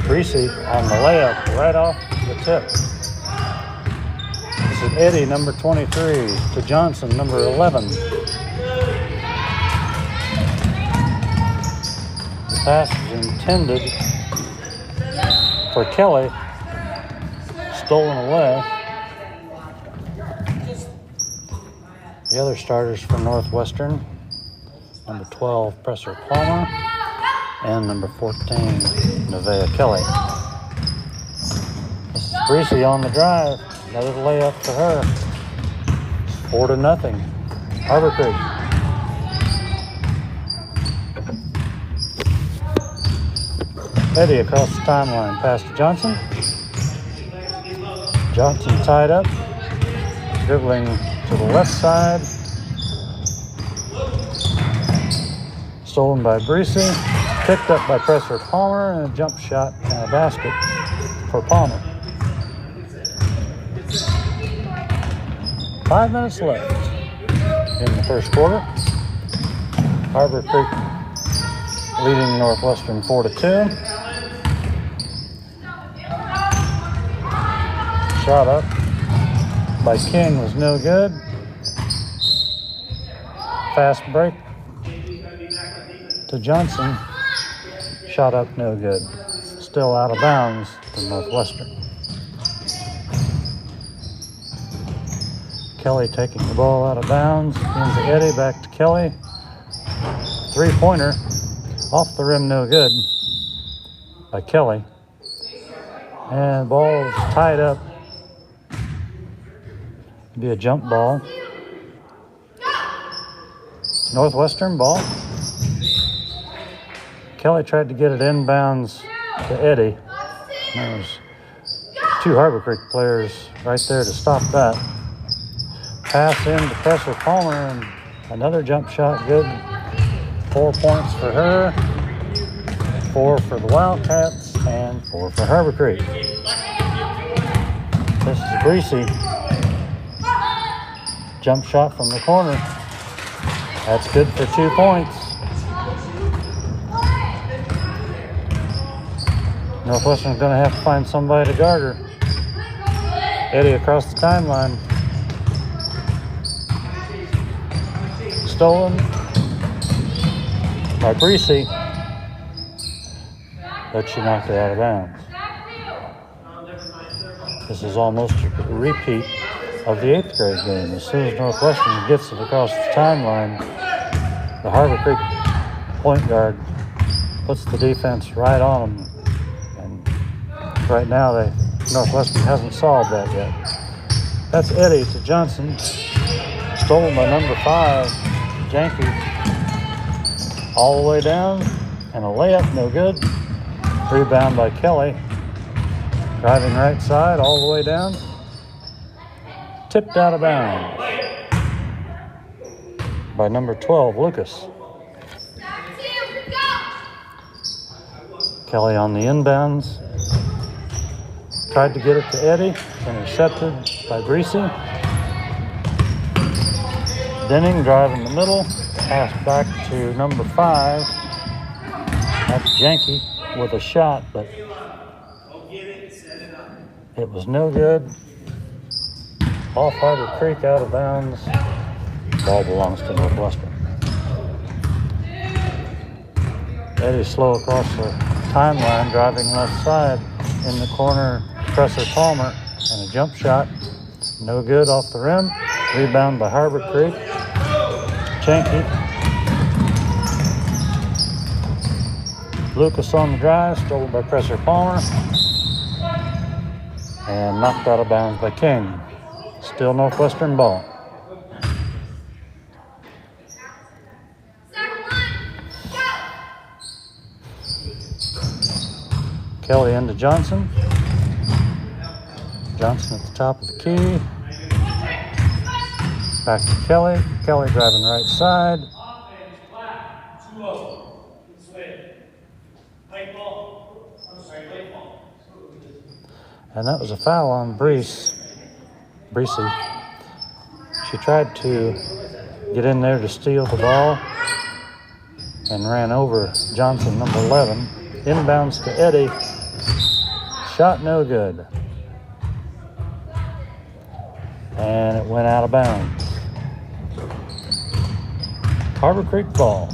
Greasy, on the layup right off the tip. This is Eddie, number 23, to Johnson, number 11. The pass is intended for Kelly, stolen away. The other starters for Northwestern, number 12, Presser Palmer, and number 14, Nevaeh Kelly. This is Greasy on the drive. Another layup for her. It's 4-0. Harborcreek. Eddie across the timeline. Pass to Johnson. Johnson tied up. Dribbling to the left side. Stolen by Greasy. Picked up by Presser Palmer, and a jump shot and a basket for Palmer. 5 minutes left in the first quarter. Harborcreek leading Northwestern 4-2. Shot up by King was no good. Fast break to Johnson. Shot up no good. Still out of bounds to Northwestern. Kelly taking the ball out of bounds. Into Eddie, back to Kelly. 3-pointer. Off the rim, no good by Kelly. And ball is tied up. Be a jump ball. Northwestern ball. Kelly tried to get it inbounds to Eddie. There's 2 Harborcreek players right there to stop that. Pass in to Presser Palmer, and another jump shot good. 4 points for her, 4 for the Wildcats, and 4 for Harborcreek. This is Greasy. Jump shot from the corner. That's good for 2 points. Northwestern's going to have to find somebody to guard her. Eddie across the timeline. Stolen by Greasy, but she knocked it out of bounds. This is almost a repeat of the 8th grade game. As soon as Northwestern gets it across the timeline, the Harborcreek point guard puts the defense right on them. And right now, Northwestern hasn't solved that yet. That's Eddie to Johnson. Stolen by number 5, Janky. All the way down. And a layup, no good. Rebound by Kelly. Driving right side all the way down. Tipped out of bounds by number 12, Lucas. Kelly on the inbounds. Tried to get it to Eddie. Intercepted by Breesy. Denning driving the middle. Pass back to number 5. That's Janky with a shot, but it was no good. Off Harborcreek, out of bounds. Ball belongs to Northwestern. Eddie slow across the timeline, driving left side in the corner. Presser Palmer and a jump shot. No good off the rim. Rebound by Harborcreek. Janky. Lucas on the drive, stolen by Presser Palmer. And knocked out of bounds by King. Still Northwestern ball. Kelly into Johnson. Johnson at the top of the key. Back to Kelly. Kelly driving right side. And that was a foul on Breesy. She tried to get in there to steal the ball and ran over Johnson, number 11. Inbounds to Eddie. Shot no good. And it went out of bounds. Harborcreek ball.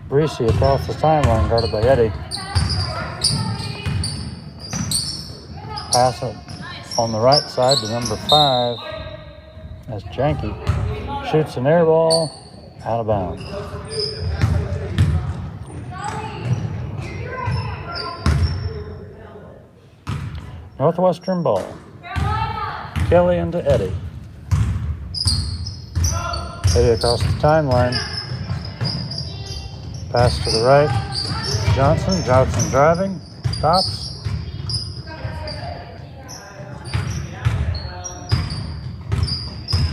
Breesy across the timeline, guarded by Eddie. Pass it on the right side to number 5. That's Janky. Shoots an air ball, out of bounds. Northwestern ball. Kelly into Eddie. Eddie across the timeline. Pass to the right. Johnson driving. Stops.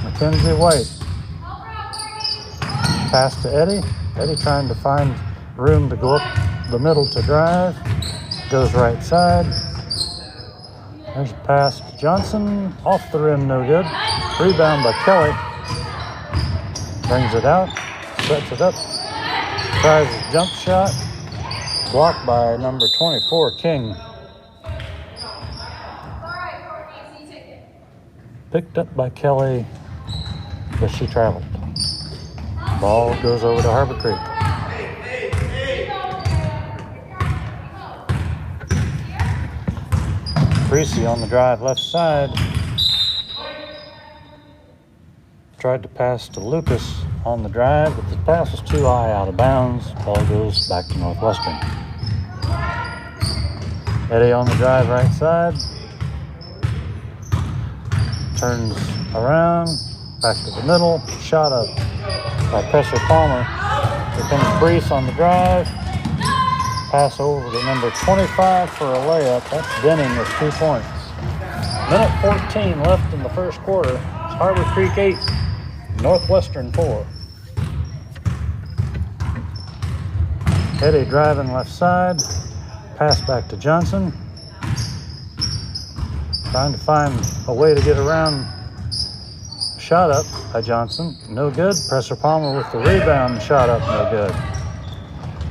Mackenzie White. Pass to Eddie. Eddie trying to find room to go up the middle to drive. Goes right side. There's a pass to Johnson. Off the rim, no good. Rebound by Kelly. Brings it out. Sets it up. Tries a jump shot. Blocked by number 24, King. Picked up by Kelly, but she traveled. Ball goes over to Harborcreek. Breesy on the drive left side. Tried to pass to Lucas on the drive, but the pass was too high, out of bounds. Ball goes back to Northwestern. Eddie on the drive right side. Turns around, back to the middle. Shot up by Presser Palmer. Here comes Brees on the drive. Pass over to number 25 for a layup. That's Denning with 2 points. Minute 14 left in the first quarter. It's Harborcreek 8, Northwestern 4. Eddie driving left side. Pass back to Johnson. Trying to find a way to get around. Shot up by Johnson. No good. Presser Palmer with the rebound. Shot up. No good.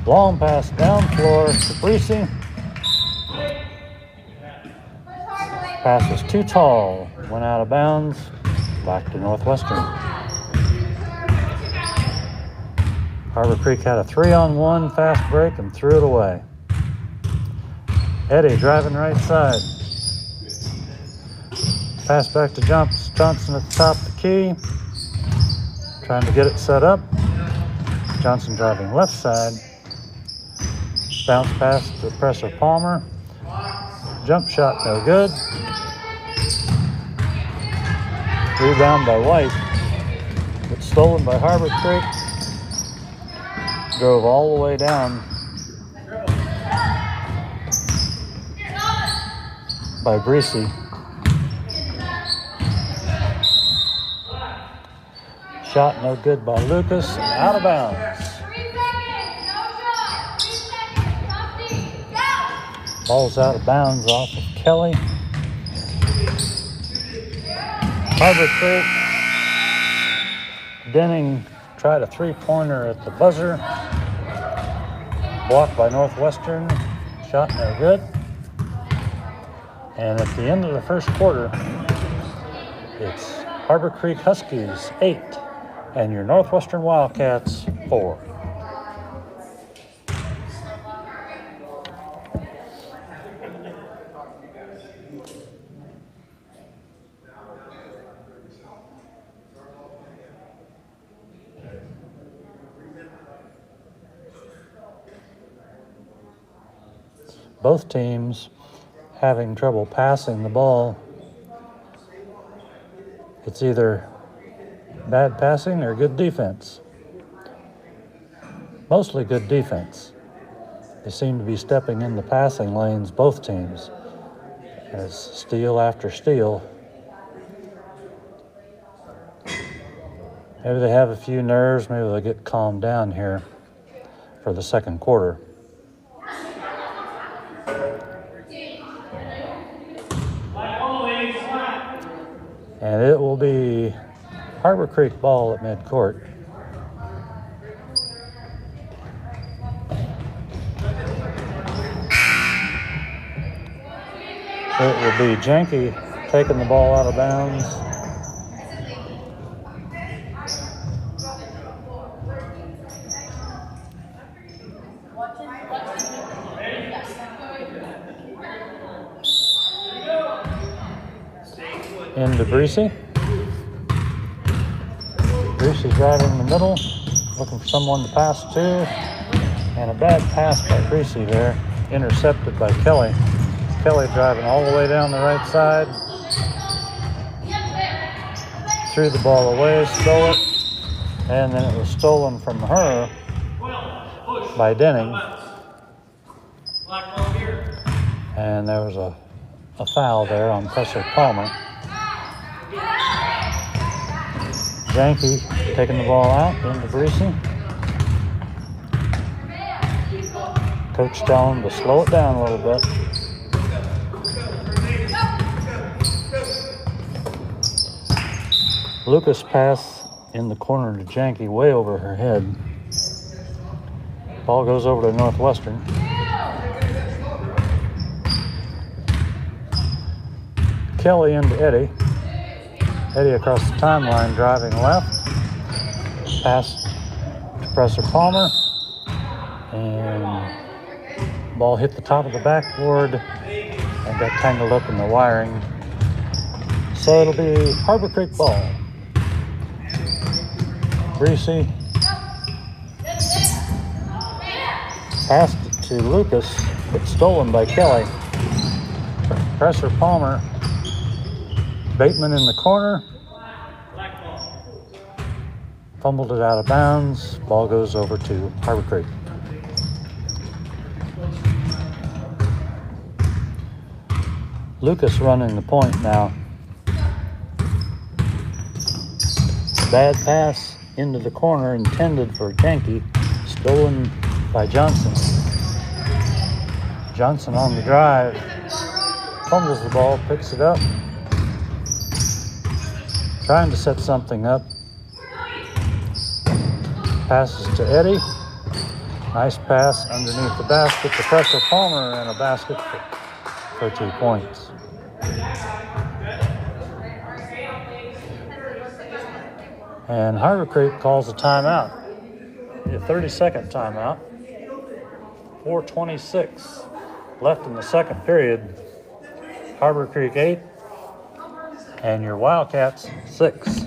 Long pass down floor to Breesy. Pass was too tall. Went out of bounds. Back to Northwestern. Harborcreek had a 3-on-1 fast break and threw it away. Eddie driving right side. Pass back to Johnson at the top of the key. Trying to get it set up. Johnson driving left side. Bounce pass to Presser Palmer. Jump shot no good. Rebound by White. It's stolen by Harborcreek. drove all the way down by Breesy. Shot no good by Lucas, and out of bounds. Ball's out of bounds off of Kelly. Harborcreek. Denning tried a three-pointer at the buzzer. Blocked by Northwestern. Shot no good. And at the end of the first quarter, it's Harborcreek Huskies 8 and your Northwestern Wildcats 4. Both teams having trouble passing the ball. It's either bad passing or good defense. Mostly good defense. They seem to be stepping in the passing lanes, both teams, as steal after steal. Maybe they have a few nerves. Maybe they'll get calmed down here for the second quarter. And it will be Harborcreek ball at midcourt. It will be Janke taking the ball out of bounds. Into Breesy. Breesy's right in the middle, looking for someone to pass to. And a bad pass by Breesy there, intercepted by Kelly. Kelly driving all the way down the right side. Threw the ball away, stole it. And then it was stolen from her by Denning. And there was a foul there on Presser Palmer. Janke taking the ball out into Breesy. Coach telling him to slow it down a little bit. Lucas pass in the corner to Janke, way over her head. Ball goes over to Northwestern. Kelly into Eddie. Eddie across the timeline, driving left. Pass to Presser Palmer. And ball hit the top of the backboard and got tangled up in the wiring. So it'll be Harborcreek ball. Breesy passed it to Lucas, but stolen by Kelly. Presser Palmer. Bateman in the corner. Fumbled it out of bounds. Ball goes over to Harborcreek. Lucas running the point now. Bad pass into the corner intended for Janke. Stolen by Johnson. Johnson on the drive. Fumbles the ball, picks it up. Trying to set something up. Passes to Eddie. Nice pass underneath the basket to Presser Palmer, and a basket for 2 points. And Harborcreek calls a timeout. A 30-second timeout. 4:26 left in the second period. Harborcreek 8 and your Wildcats 6.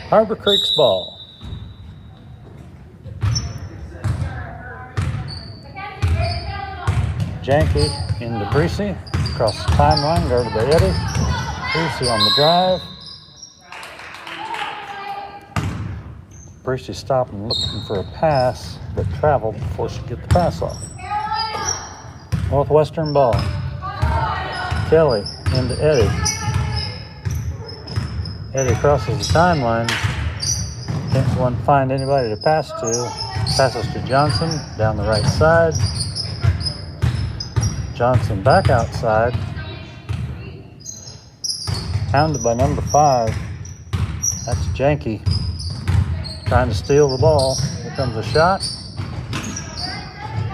Harborcreek's ball. Janky into Breesy. Across the timeline, guarded by Eddie. Breesy on the drive. Breesy stopping looking for a pass, but traveled before she could get the pass off. Northwestern ball. Kelly into Eddie. Eddie crosses the timeline. Can't find anybody to pass to. Passes to Johnson down the right side. Johnson back outside. Hounded by number 5. That's Janky. Trying to steal the ball. Here comes a shot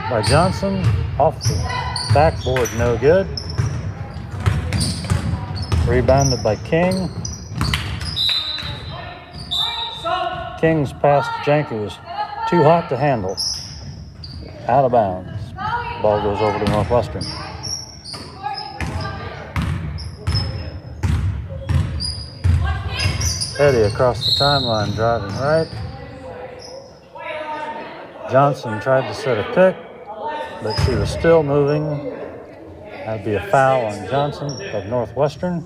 by Johnson. Off the backboard, no good. Rebounded by King. King's pass to Janky was too hot to handle. Out of bounds. Ball goes over to Northwestern. Eddie across the timeline, driving right. Johnson tried to set a pick, but she was still moving. That'd be a foul on Johnson of Northwestern.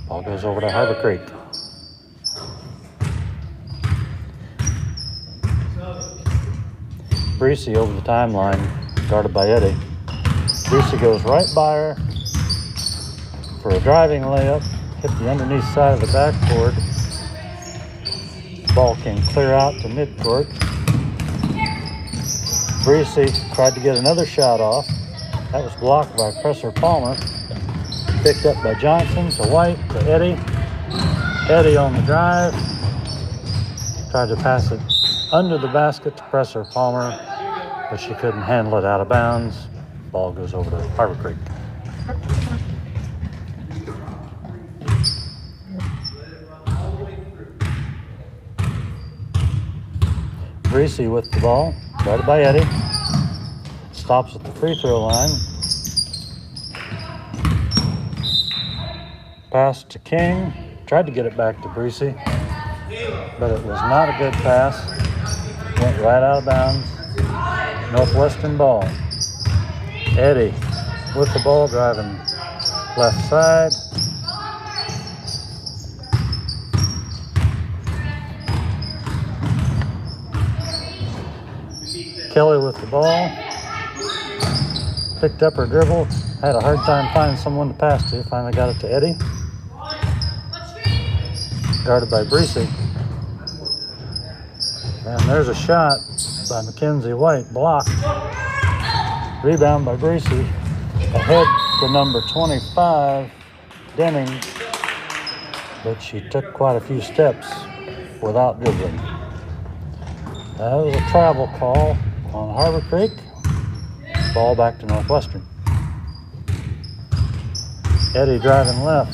Ball goes over to Harborcreek. Breesy over the timeline, guarded by Eddie. Breesy goes right by her for a driving layup. Hit the underneath side of the backboard. Ball can clear out to midcourt. Breesy tried to get another shot off. That was blocked by Presser Palmer. Picked up by Johnson to White to Eddie. Eddie on the drive. Tried to pass it under the basket to Presser Palmer, but she couldn't handle it out of bounds. Ball goes over to Harborcreek. Breesy with the ball, guarded by Eddie. Stops at the free throw line. Pass to King. Tried to get it back to Breesy, but it was not a good pass. Went right out of bounds. Northwestern ball. Eddie with the ball, driving left side. Kelly with the ball. Picked up her dribble. Had a hard time finding someone to pass to. Finally got it to Eddie. Guarded by Breesy. And there's a shot by Mackenzie White. Blocked. Rebound by Breesy. Ahead to number 25, Denning. But she took quite a few steps without dribbling. That was a travel call on Harborcreek. Ball back to Northwestern. Eddie driving left.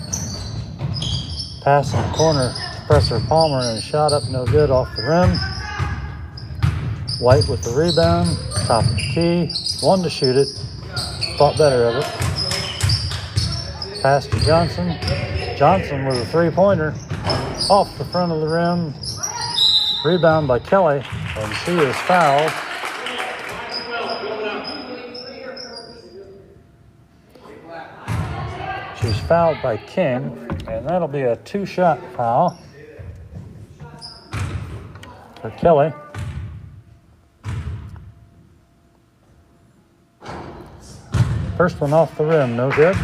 Pass in the corner to Presser Palmer and a shot up no good off the rim. White with the rebound. Top of the key. Wanted to shoot it. Thought better of it. Pass to Johnson. Johnson with a three-pointer. Off the front of the rim. Rebound by Kelly. And she is fouled. She's fouled by King, and that'll be a 2-shot foul for Kelly. First one off the rim, no good.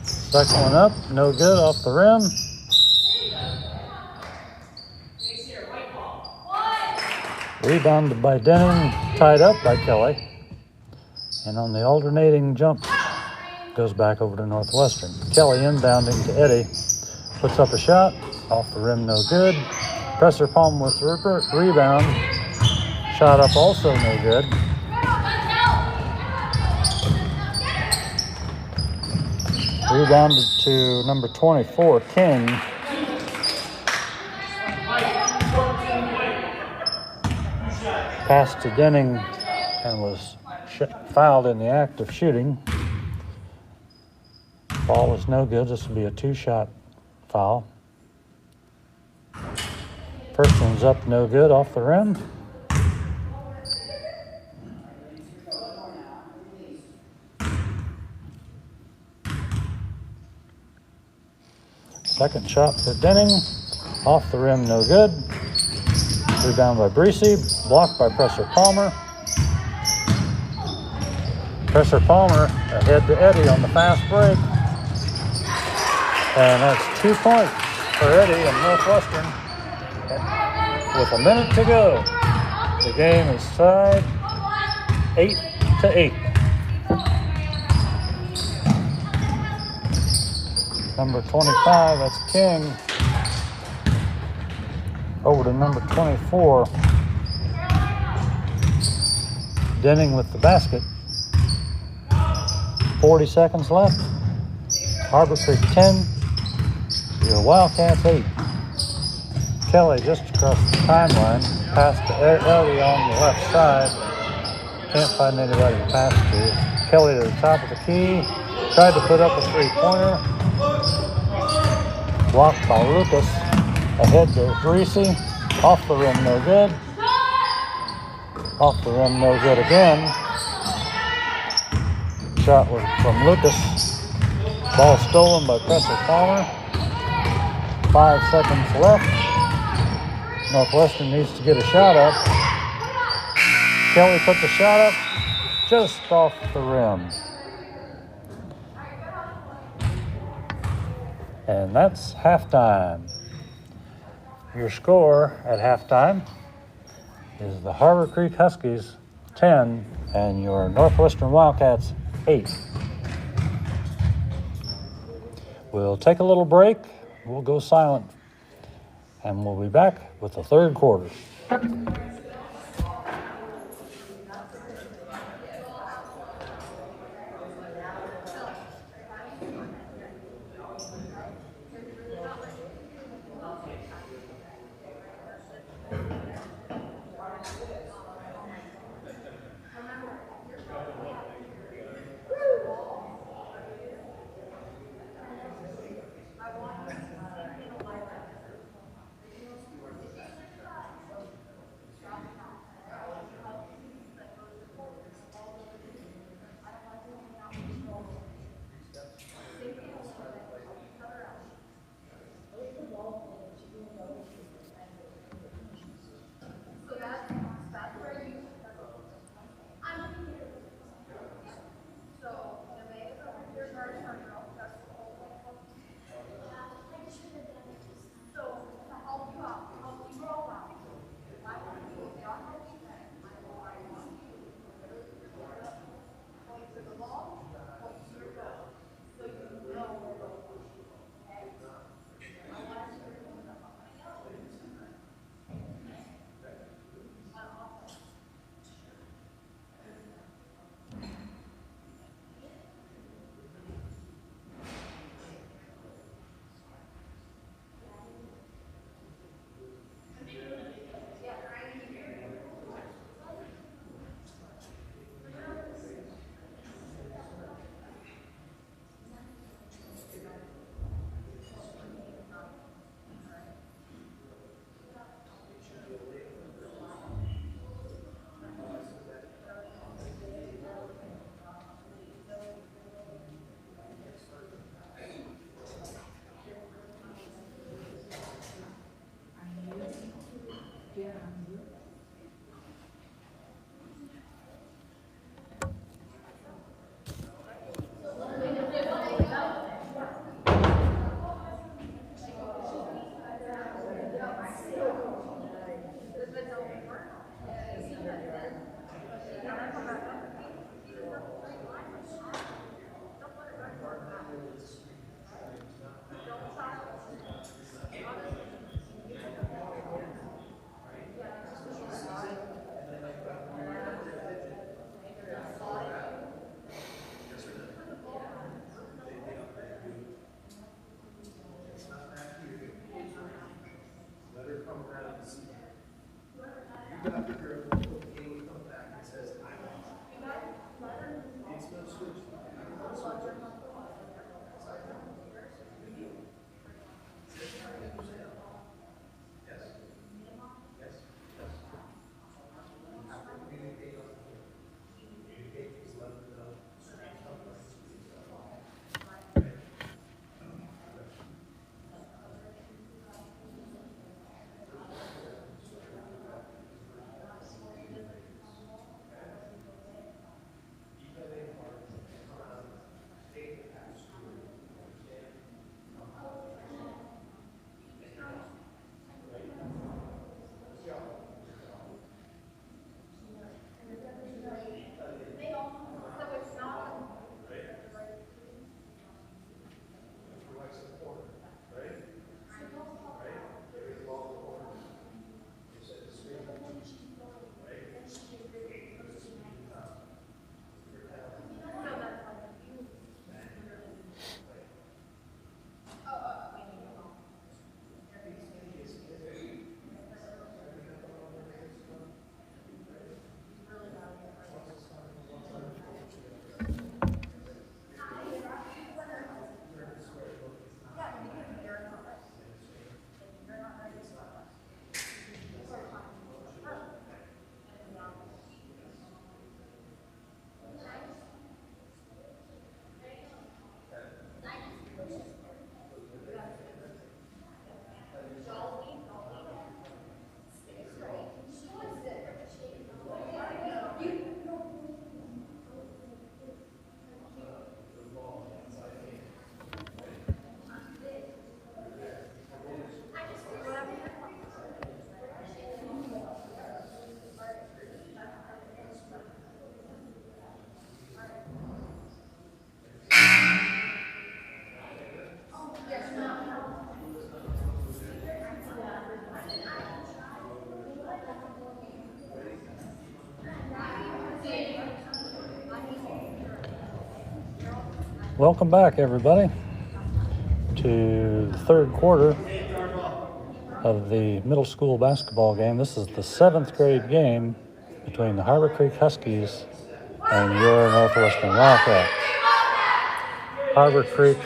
Second one up, no good off the rim. Rebounded by Denning, tied up by Kelly. And on the alternating jump, goes back over to Northwestern. Kelly inbounding to Eddie. Puts up a shot, off the rim, no good. Presser Palmer with the rebound. Shot up also no good. Rebounded to number 24, King. passed to Denning and was fouled in the act of shooting. Ball was no good. This will be a 2-shot foul. First one's up, no good, off the rim. Second shot for Denning, off the rim, no good. Rebound by Breesy, blocked by Presser Palmer. Presser Palmer ahead to Eddie on the fast break. And that's 2 points for Eddie and Northwestern. With a minute to go, the game is tied 8-8. Number 25, that's King. Over to number 24. Denning with the basket. 40 seconds left. Harborcreek 10. Your Wildcats 8. Kelly just across the timeline. Pass to Ellie on the left side. Can't find anybody to pass to. Kelly to the top of the key. Tried to put up a 3-pointer. Blocked by Lucas. Ahead to Greasy. Off the rim, no good. Off the rim, no good again. Shot was from Lucas. Ball stolen by Presser Palmer. 5 seconds left. Northwestern needs to get a shot up. Kelly put the shot up just off the rim. And that's halftime. Your score at halftime is the Harborcreek Huskies 10 and your Northwestern Wildcats 8. We'll take a little break. We'll go silent. And we'll be back with the third quarter. You got the girl. Welcome back, everybody, to the third quarter of the middle school basketball game. This is the 7th grade game between the Harborcreek Huskies and your Northwestern Wildcats. Harborcreek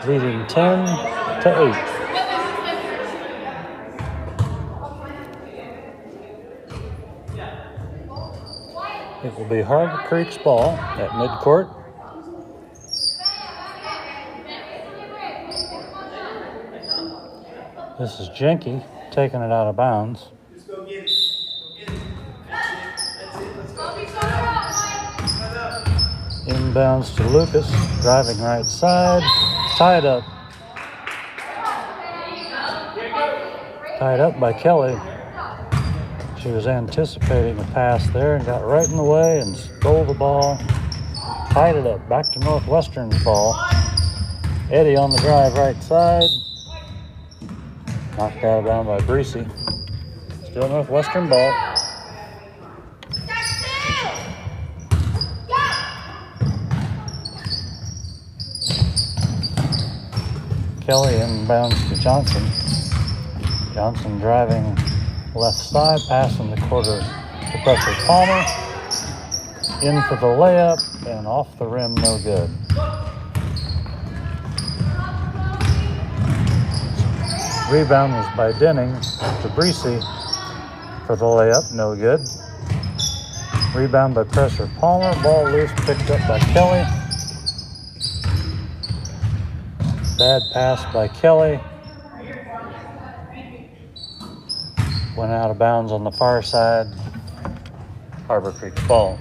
leading 10-8. It will be Harborcreek's ball at midcourt. This is Jenke taking it out of bounds. Inbounds to Lucas, driving right side, tied up. Tied up by Kelly. She was anticipating a pass there and got right in the way and stole the ball. Tied it up, back to Northwestern's ball. Eddie on the drive right side. Knocked out of bounds by Breesy. Still Northwestern ball. Kelly inbounds to Johnson. Johnson driving left side, passing the quarter to pressure Palmer. In for the layup and off the rim, no good. Rebound was by Denning to Breesy for the layup, no good. Rebound by pressure Palmer, ball loose, picked up by Kelly. Bad pass by Kelly. Went out of bounds on the far side. Harborcreek's ball.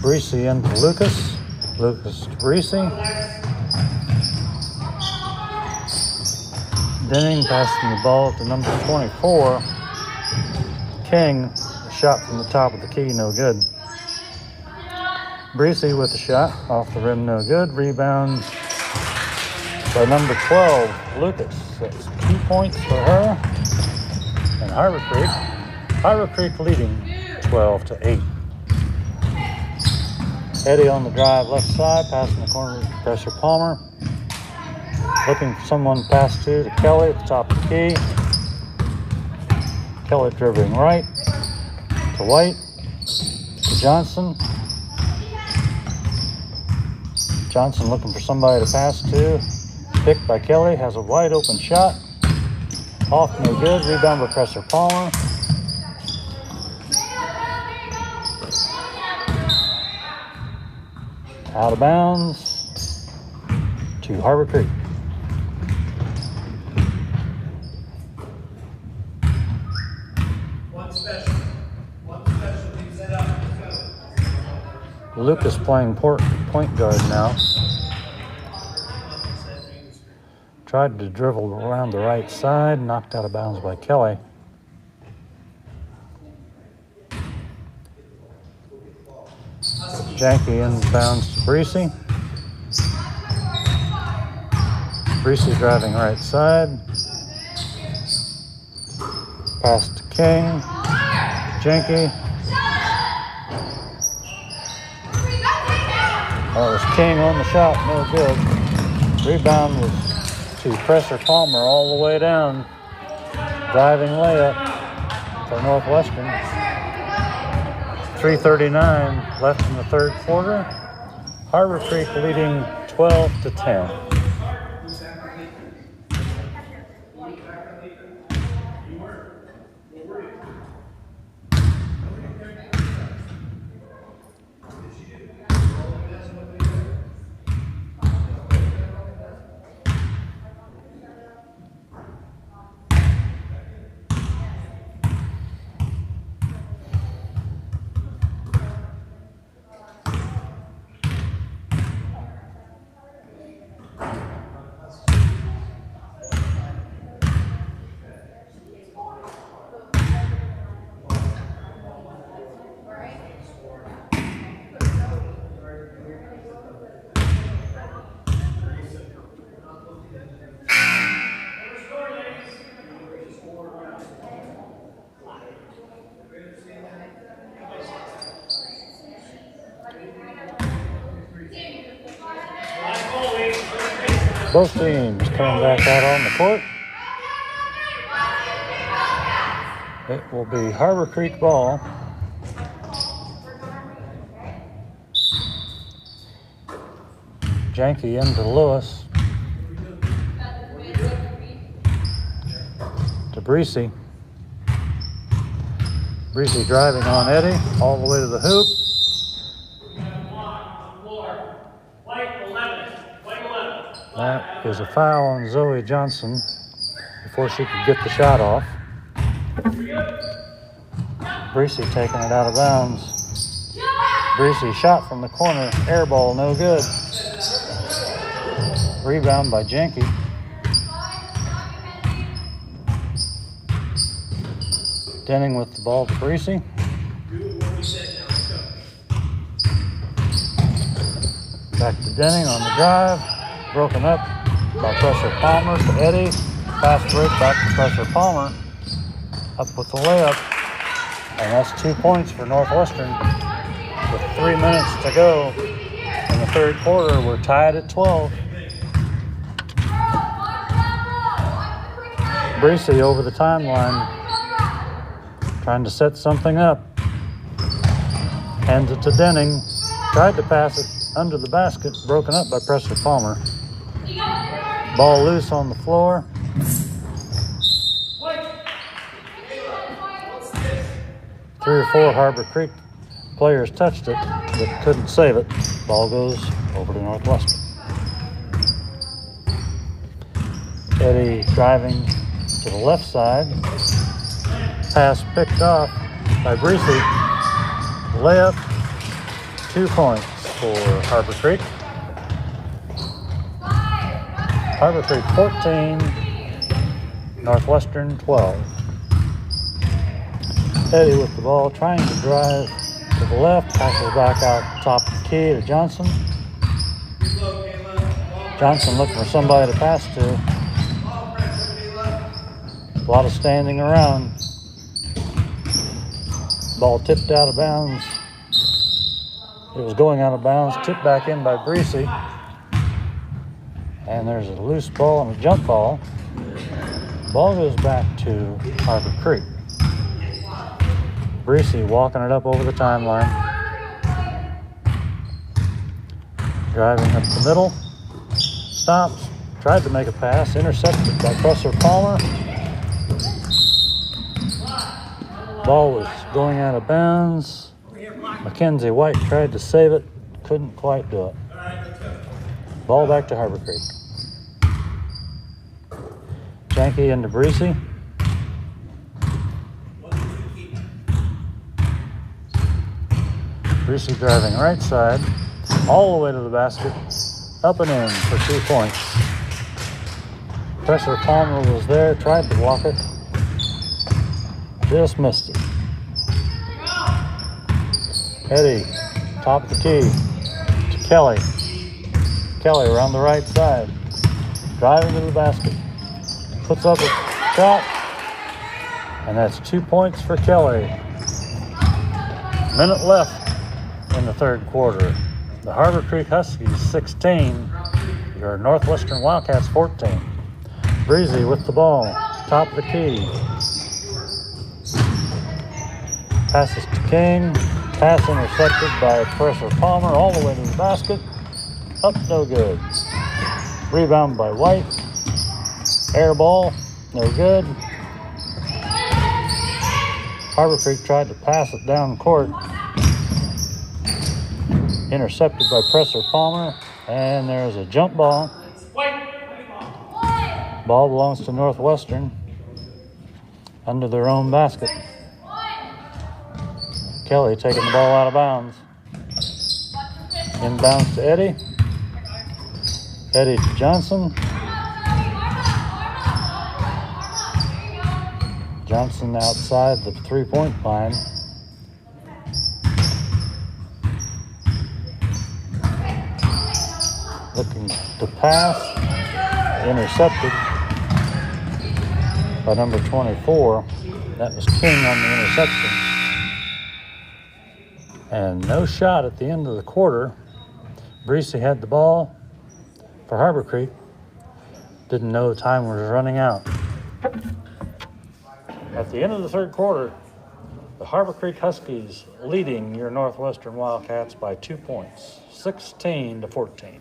Breesy into Lucas. Lucas to Breesy. Denning passing the ball to number 24. King, a shot from the top of the key, no good. Breesy with the shot, off the rim, no good. Rebound by number 12, Lucas. That's 2 points for her. And Harborcreek leading 12-8. Eddie on the drive left side, passing the corner to pressure Palmer. Looking for someone to pass to Kelly at the top of the key. Kelly dribbling right to White to Johnson. Johnson looking for somebody to pass to. Picked by Kelly, has a wide open shot. Off, no good. Rebound by pressure Palmer. Out of bounds to Harborcreek. Lucas playing point guard now. Tried to dribble around the right side, knocked out of bounds by Kelly. Janke inbounds to Breesy. Breesy driving right side. Pass to King. Janke. That was King on the shot, no good. Rebound was to pressure Palmer all the way down. Driving layup for Northwestern. 3:39 left in the third quarter. Harborcreek leading 12-10. Both teams coming back out on the court. It will be Harborcreek ball. Janke into Lewis. To Breesy. Breesy driving on Eddie all the way to the hoop. That is a foul on Zoe Johnson before she could get the shot off. Breesy taking it out of bounds. Breesy shot from the corner, air ball, no good. Rebound by Janke. Denning with the ball to Breesy. Back to Denning on the drive. Broken up by Presser Palmer to Eddie. Fast break back to Presser Palmer. Up with the layup. And that's 2 points for Northwestern. With 3 minutes to go in the third quarter, we're tied at 12. Breesy over the timeline, trying to set something up. Hands it to Denning. Tried to pass it under the basket, broken up by Presser Palmer. Ball loose on the floor. Three or four Harborcreek players touched it, but couldn't save it. Ball goes over to Northwestern. Eddie driving to the left side. Pass picked off by Breesy. Layup, 2 points for Harborcreek. Harborcreek 14, Northwestern 12. Eddie with the ball, trying to drive to the left, passes back out top of the key to Johnson. Johnson looking for somebody to pass to. A lot of standing around. Ball tipped out of bounds. It was going out of bounds, tipped back in by Breesy. And there's a loose ball and a jump ball. Ball goes back to Harborcreek. Breesy walking it up over the timeline. Driving up the middle. Stops. Tried to make a pass. Intercepted by Presser Palmer. Ball was going out of bounds. Mackenzie White tried to save it. Couldn't quite do it. Ball back to Harborcreek. Janke into Breesy. Breesy driving right side, all the way to the basket, up and in for 2 points. Presser Palmer was there, tried to block it, just missed it. Eddie, top of the key, to Kelly. Kelly around the right side, driving to the basket, puts up a shot, and that's 2 points for Kelly. Minute left in the third quarter. The Harborcreek Huskies 16, your Northwestern Wildcats 14. Breesy with the ball, top of the key. Passes to King, pass intercepted by Presser Palmer all the way to the basket. Up, no good. Rebound by White. Air ball, no good. Harborcreek tried to pass it down court. Intercepted by Presser Palmer, and there's a jump ball. Ball belongs to Northwestern under their own basket. Kelly taking the ball out of bounds. Inbounds to Eddie. Eddie to Johnson. Johnson outside the 3-point line. Looking to pass, intercepted by number 24. That was King on the interception. And no shot at the end of the quarter. Breesy had the ball for Harborcreek. Didn't know the time was running out. At the end of the third quarter, the Harborcreek Huskies leading your Northwestern Wildcats by 2 points, 16-14.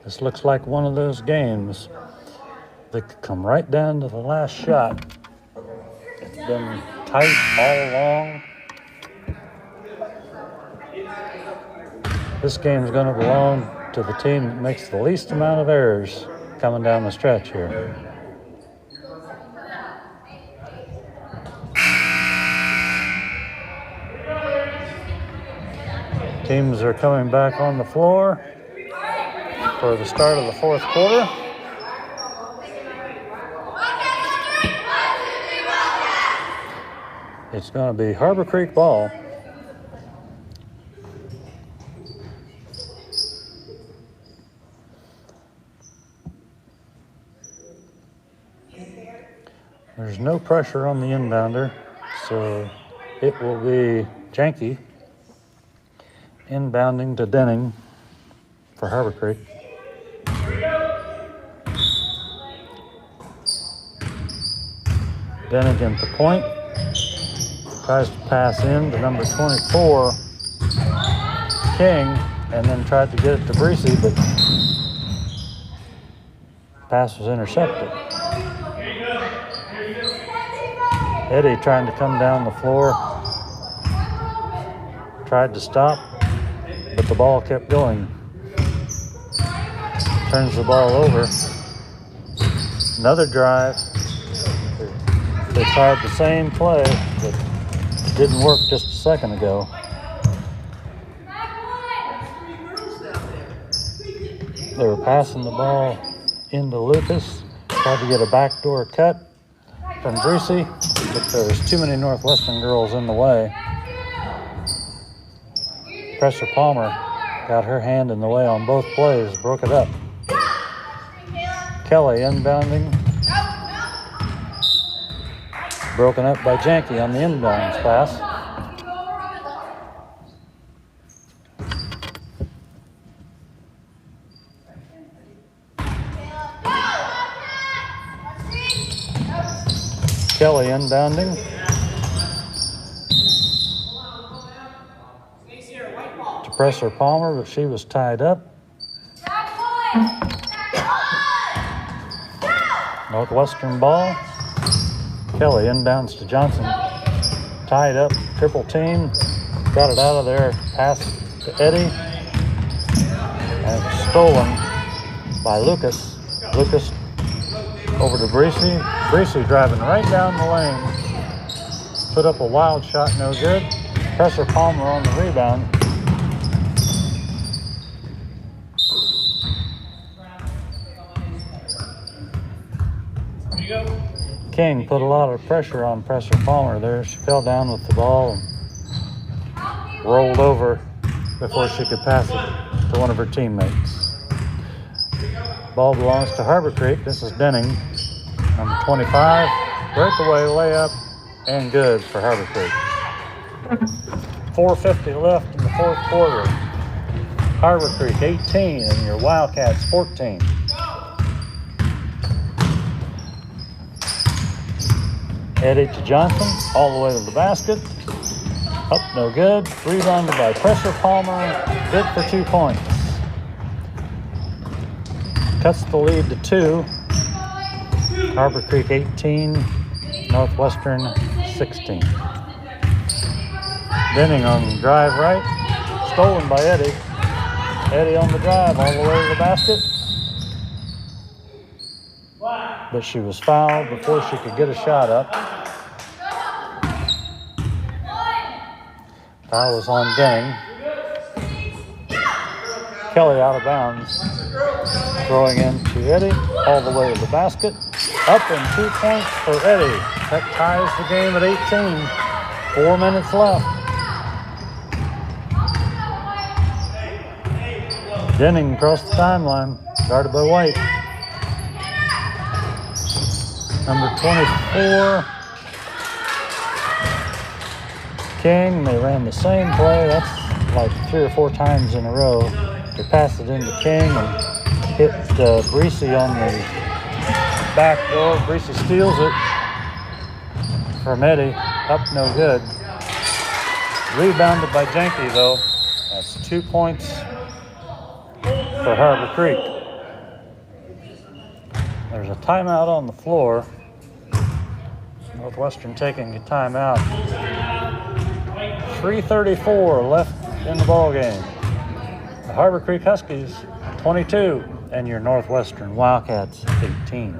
This looks like one of those games that could come right down to the last shot. It's been tight all along. This game is going to belong to the team that makes the least amount of errors coming down the stretch here. Teams are coming back on the floor for the start of the fourth quarter. It's going to be Harborcreek ball. There's no pressure on the inbounder, so it will be Janke inbounding to Denning for Harborcreek. Denning at the point. Tries to pass in to number 24, King, and then tried to get it to Breesy, but pass was intercepted. Eddie trying to come down the floor, tried to stop, but the ball kept going. Turns the ball over. Another drive. They tried the same play, but it didn't work just a second ago. They were passing the ball into Lucas. Tried to get a backdoor cut from Breesy, but there was too many Northwestern girls in the way. Presser Palmer got her hand in the way on both plays, broke it up. Kelly inbounding. Broken up by Janke on the inbounds pass. Kelly inbounding. To Presser Palmer, but she was tied up. Northwestern ball. Kelly inbounds to Johnson. Tied up, triple team. Got it out of there. Pass to Eddie. And it's stolen by Lucas. Lucas over to Breesy. Breesy driving right down the lane. Put up a wild shot, no good. Presser Palmer on the rebound. King put a lot of pressure on Presser Palmer there. She fell down with the ball and rolled over before she could pass it to one of her teammates. Ball belongs to Harborcreek. This is Denning, number 25. Breakaway layup and good for Harborcreek. 4:50 left in the fourth quarter. Harborcreek 18 and your Wildcats 14. Eddie to Johnson, all the way to the basket. Up, no good. Rebounded by Presser Palmer. Good for 2 points. Cuts the lead to 2. Harborcreek 18, Northwestern 16. Denning on the drive right. Stolen by Eddie. Eddie on the drive all the way to the basket. But she was fouled before she could get a shot up. Foul was on Denning. Kelly out of bounds. Throwing in to Eddie all the way to the basket. Up and 2 points for Eddie. That ties the game at 18. 4 minutes left. Denning across the timeline, guarded by White. Number 24, King. They ran the same play. That's like 3 or 4 times in a row. They passed it into King and hit Breesy on the back door. Breesy steals it from Eddie. Up no good. Rebounded by Janke though. That's 2 points for Harborcreek. There's a timeout on the floor. Northwestern taking a timeout. 3:34 left in the ball game. The Harborcreek Huskies 22 and your Northwestern Wildcats 18.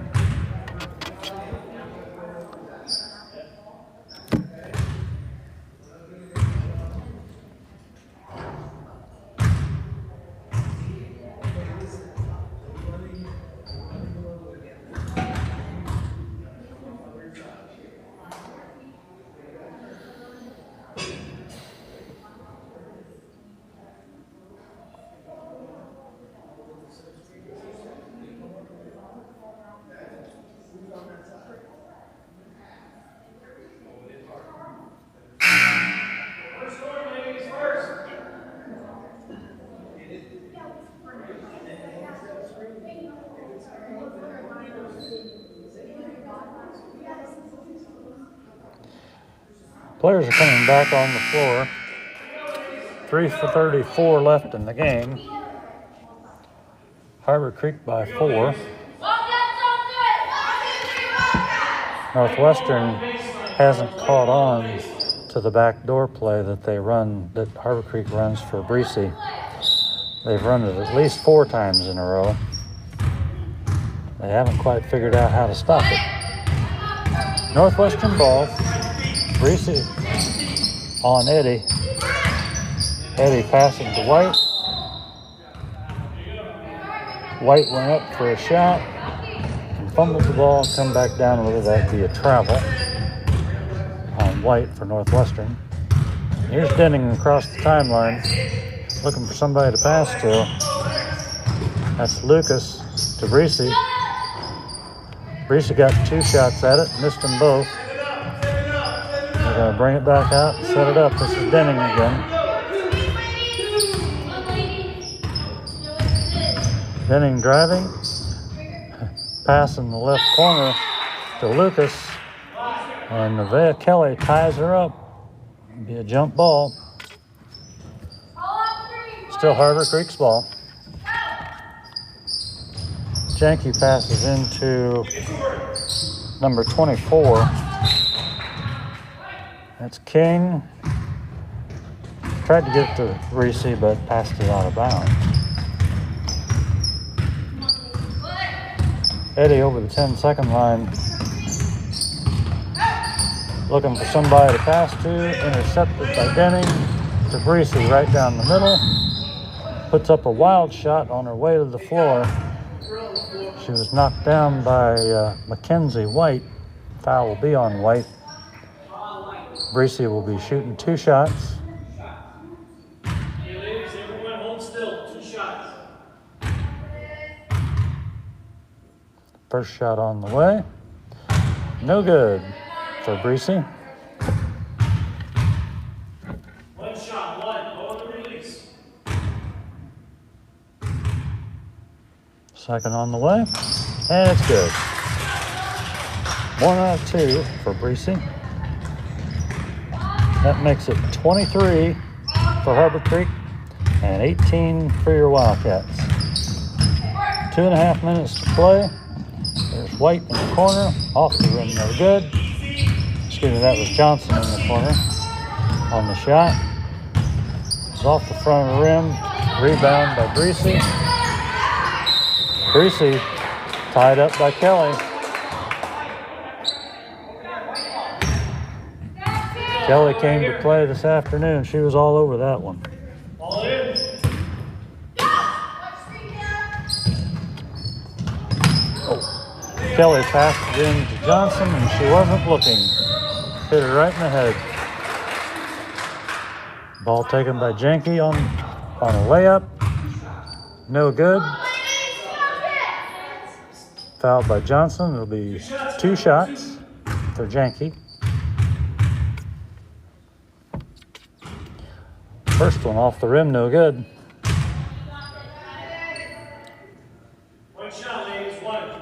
Players are coming back on the floor. 3:34 left in the game. Harborcreek by 4. Northwestern hasn't caught on to the backdoor play that Harborcreek runs for Breesy. They've run it at least 4 times in a row. They haven't quite figured out how to stop it. Northwestern ball. Breesy on Eddie. Eddie passing to White. White went up for a shot and fumbled the ball and come back down with it. That'd be a travel on White for Northwestern. Here's Denning across the timeline looking for somebody to pass to. That's Lucas to Breesy. Breesy got 2 shots at it, missed them both. They're going to bring it back out and set it up. This is Denning again. Denning driving. Pass in the left corner to Lucas. And Nevaeh Kelly ties her up. It'll be a jump ball. Still Harborcreek's ball. Janke passes into number 24. That's King. Tried to get it to Breesy, but passed it out of bounds. Eddie over the 10-second line. Looking for somebody to pass to. Intercepted by Denning to Breesy right down the middle. Puts up a wild shot on her way to the floor. She was knocked down by Mackenzie White. Foul will be on White. Breesy will be shooting 2 shots. Hey ladies, everyone hold still. 2 shots. First shot on the way. No good for Breesy. 1 shot, 1. Hold the release. Second on the way. And it's good. 1 out of 2 for Breesy. That makes it 23 for Harborcreek and 18 for your Wildcats. 2.5 minutes to play. There's White in the corner. Off the rim, no good. Excuse me, that was Johnson in the corner on the shot. It's off the front of the rim. Rebound by Breesy. Breesy tied up by Kelly. Kelly came to play this afternoon. She was all over that one. All in. Oh. Kelly passed it in to Johnson, and she wasn't looking. Hit her right in the head. Ball taken by Janke on a layup. No good. Fouled by Johnson. It'll be 2 shots for Janke. First one off the rim, no good. 1 shot, ladies, 1.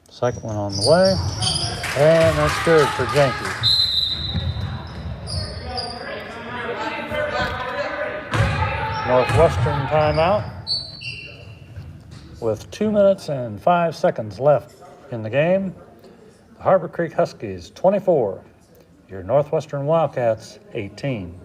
Second one on the way. And that's good for Janke. Northwestern timeout with 2 minutes and 5 seconds left in the game. The Harborcreek Huskies 24, your Northwestern Wildcats 18.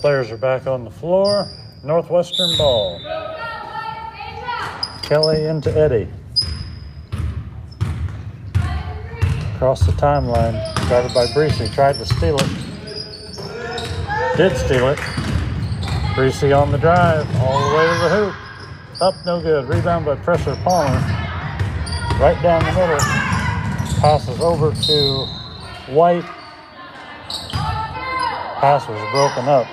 Players are back on the floor. Northwestern ball. Kelly into Eddie. Across the timeline. Guarded by Breesy. Tried to steal it. Did steal it. Breesy on the drive. All the way to the hoop. Up, no good. Rebound by Presser Palmer. Right down the middle. Passes over to White. Pass was broken up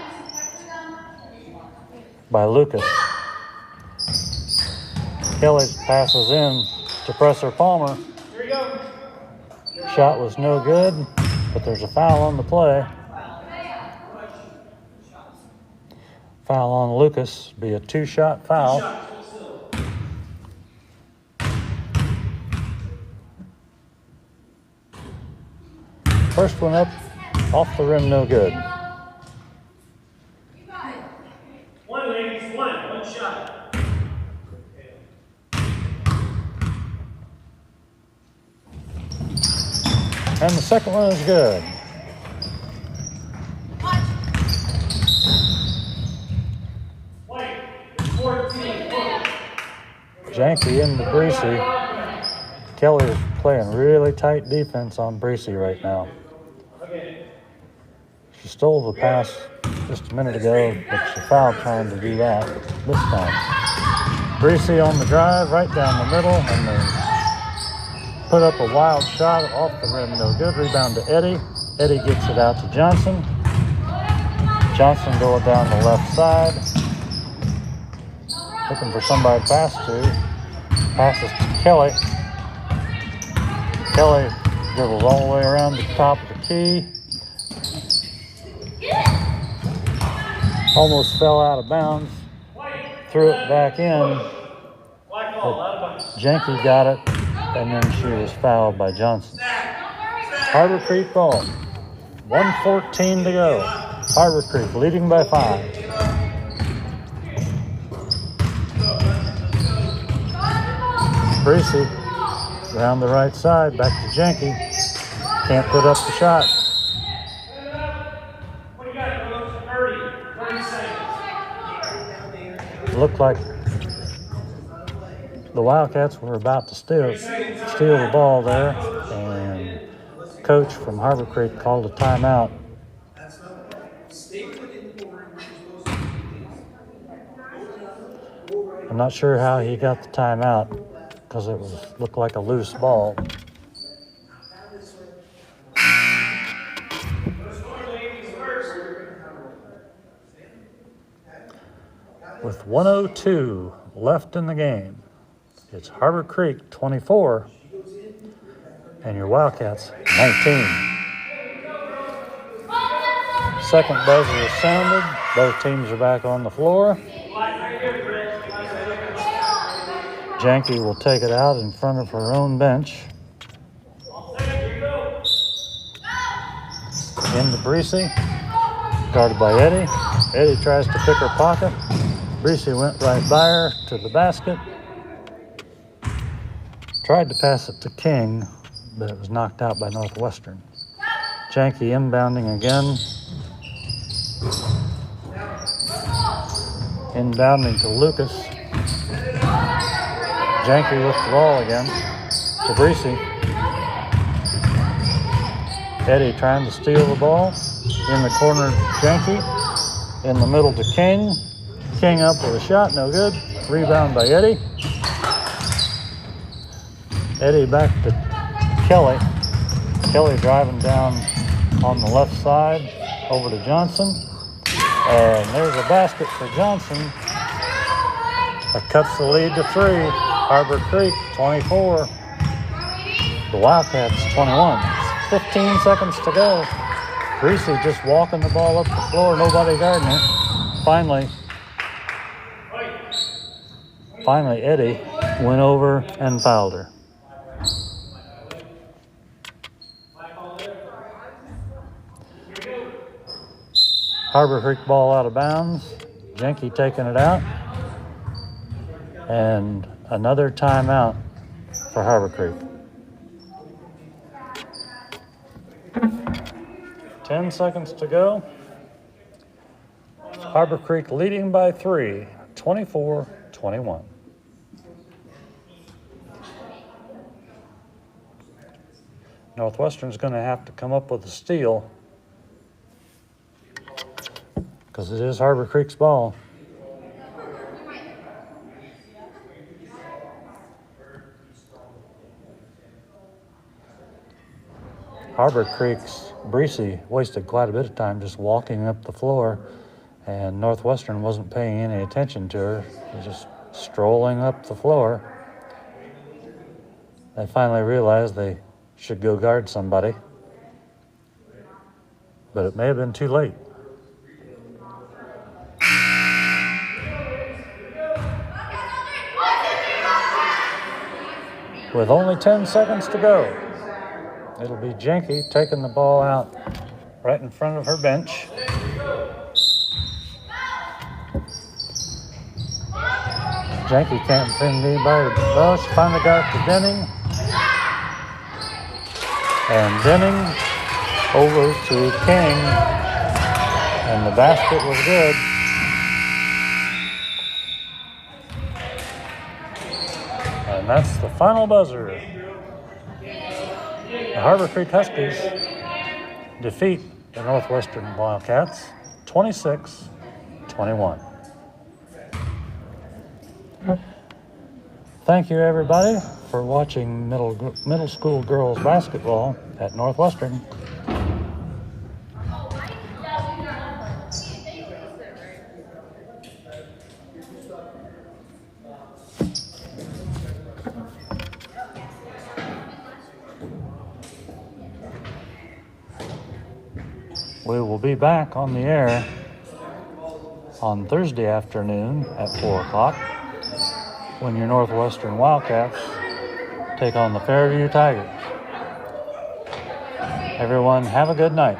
by Lucas. Kelly passes in to Presser Palmer. Shot was no good, but there's a foul on the play. Foul on Lucas, be a 2-shot foul. First one up, off the rim, no good. 1, ladies, 1 shot. And the second one is good. White, 14. Janke into Breesy. Kelly is playing really tight defense on Breesy right now. She stole the pass just a minute ago, but she fouled trying to do that this time. Breesy on the drive, right down the middle, and then put up a wild shot off the rim, no good. Rebound to Eddie. Eddie gets it out to Johnson. Johnson going down the left side. Looking for somebody to pass to. Passes to Kelly. Kelly dribbles all the way around the top of the key. Almost fell out of bounds. Threw it back in. But Janke got it, and then she was fouled by Johnson. Harborcreek ball. 1:14 to go. Harborcreek leading by 5. Breesy around the right side, back to Janke. Can't put up the shot. Looked like the Wildcats were about to steal the ball there, and coach from Harborcreek called a timeout. I'm not sure how he got the timeout because it looked like a loose ball. With 1:02 left in the game, it's Harborcreek 24 and your Wildcats 19. Second buzzer is sounded. Both teams are back on the floor. Janke will take it out in front of her own bench. Into Breesy. Guarded by Eddie. Eddie tries to pick her pocket. Breesy went right by her to the basket. Tried to pass it to King, but it was knocked out by Northwestern. Janke inbounding again. Inbounding to Lucas. Janke with the ball again to Breesy. Eddie trying to steal the ball. In the corner, Janke. In the middle to King. King up with a shot, no good. Rebound by Eddie. Eddie back to Kelly. Kelly driving down on the left side over to Johnson. And there's a basket for Johnson. That cuts the lead to 3. Harborcreek 24. The Wildcats 21. 15 seconds to go. Breesy just walking the ball up the floor, nobody guarding it. Finally Eddie went over and fouled her. Harborcreek ball out of bounds. Janke taking it out. And another timeout for Harborcreek. 10 seconds to go. Harborcreek leading by 3, 24-21. Northwestern's going to have to come up with a steal because it is Harborcreek's ball. Harborcreek's Breesy wasted quite a bit of time just walking up the floor, and Northwestern wasn't paying any attention to her. She was just strolling up the floor. They finally realized they should go guard somebody, but it may have been too late. With only 10 seconds to go, it'll be Janke taking the ball out right in front of her bench. Janke can't send anybody. Well, she finally got to Denning. And Denning over to King. And the basket was good. And that's the final buzzer. The Harborcreek Huskies defeat the Northwestern Wildcats 26-21. Thank you, everybody, for watching middle school girls basketball at Northwestern. We will be back on the air on Thursday afternoon at 4 o'clock when your Northwestern Wildcats take on the Fairview Tigers. Everyone, have a good night.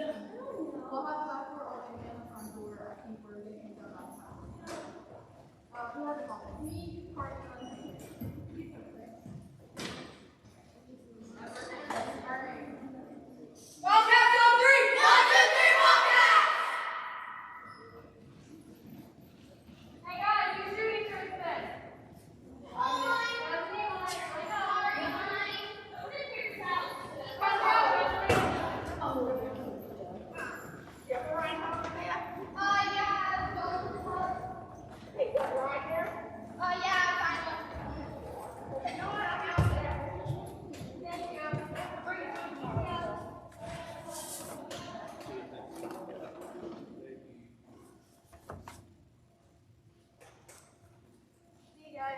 Yeah.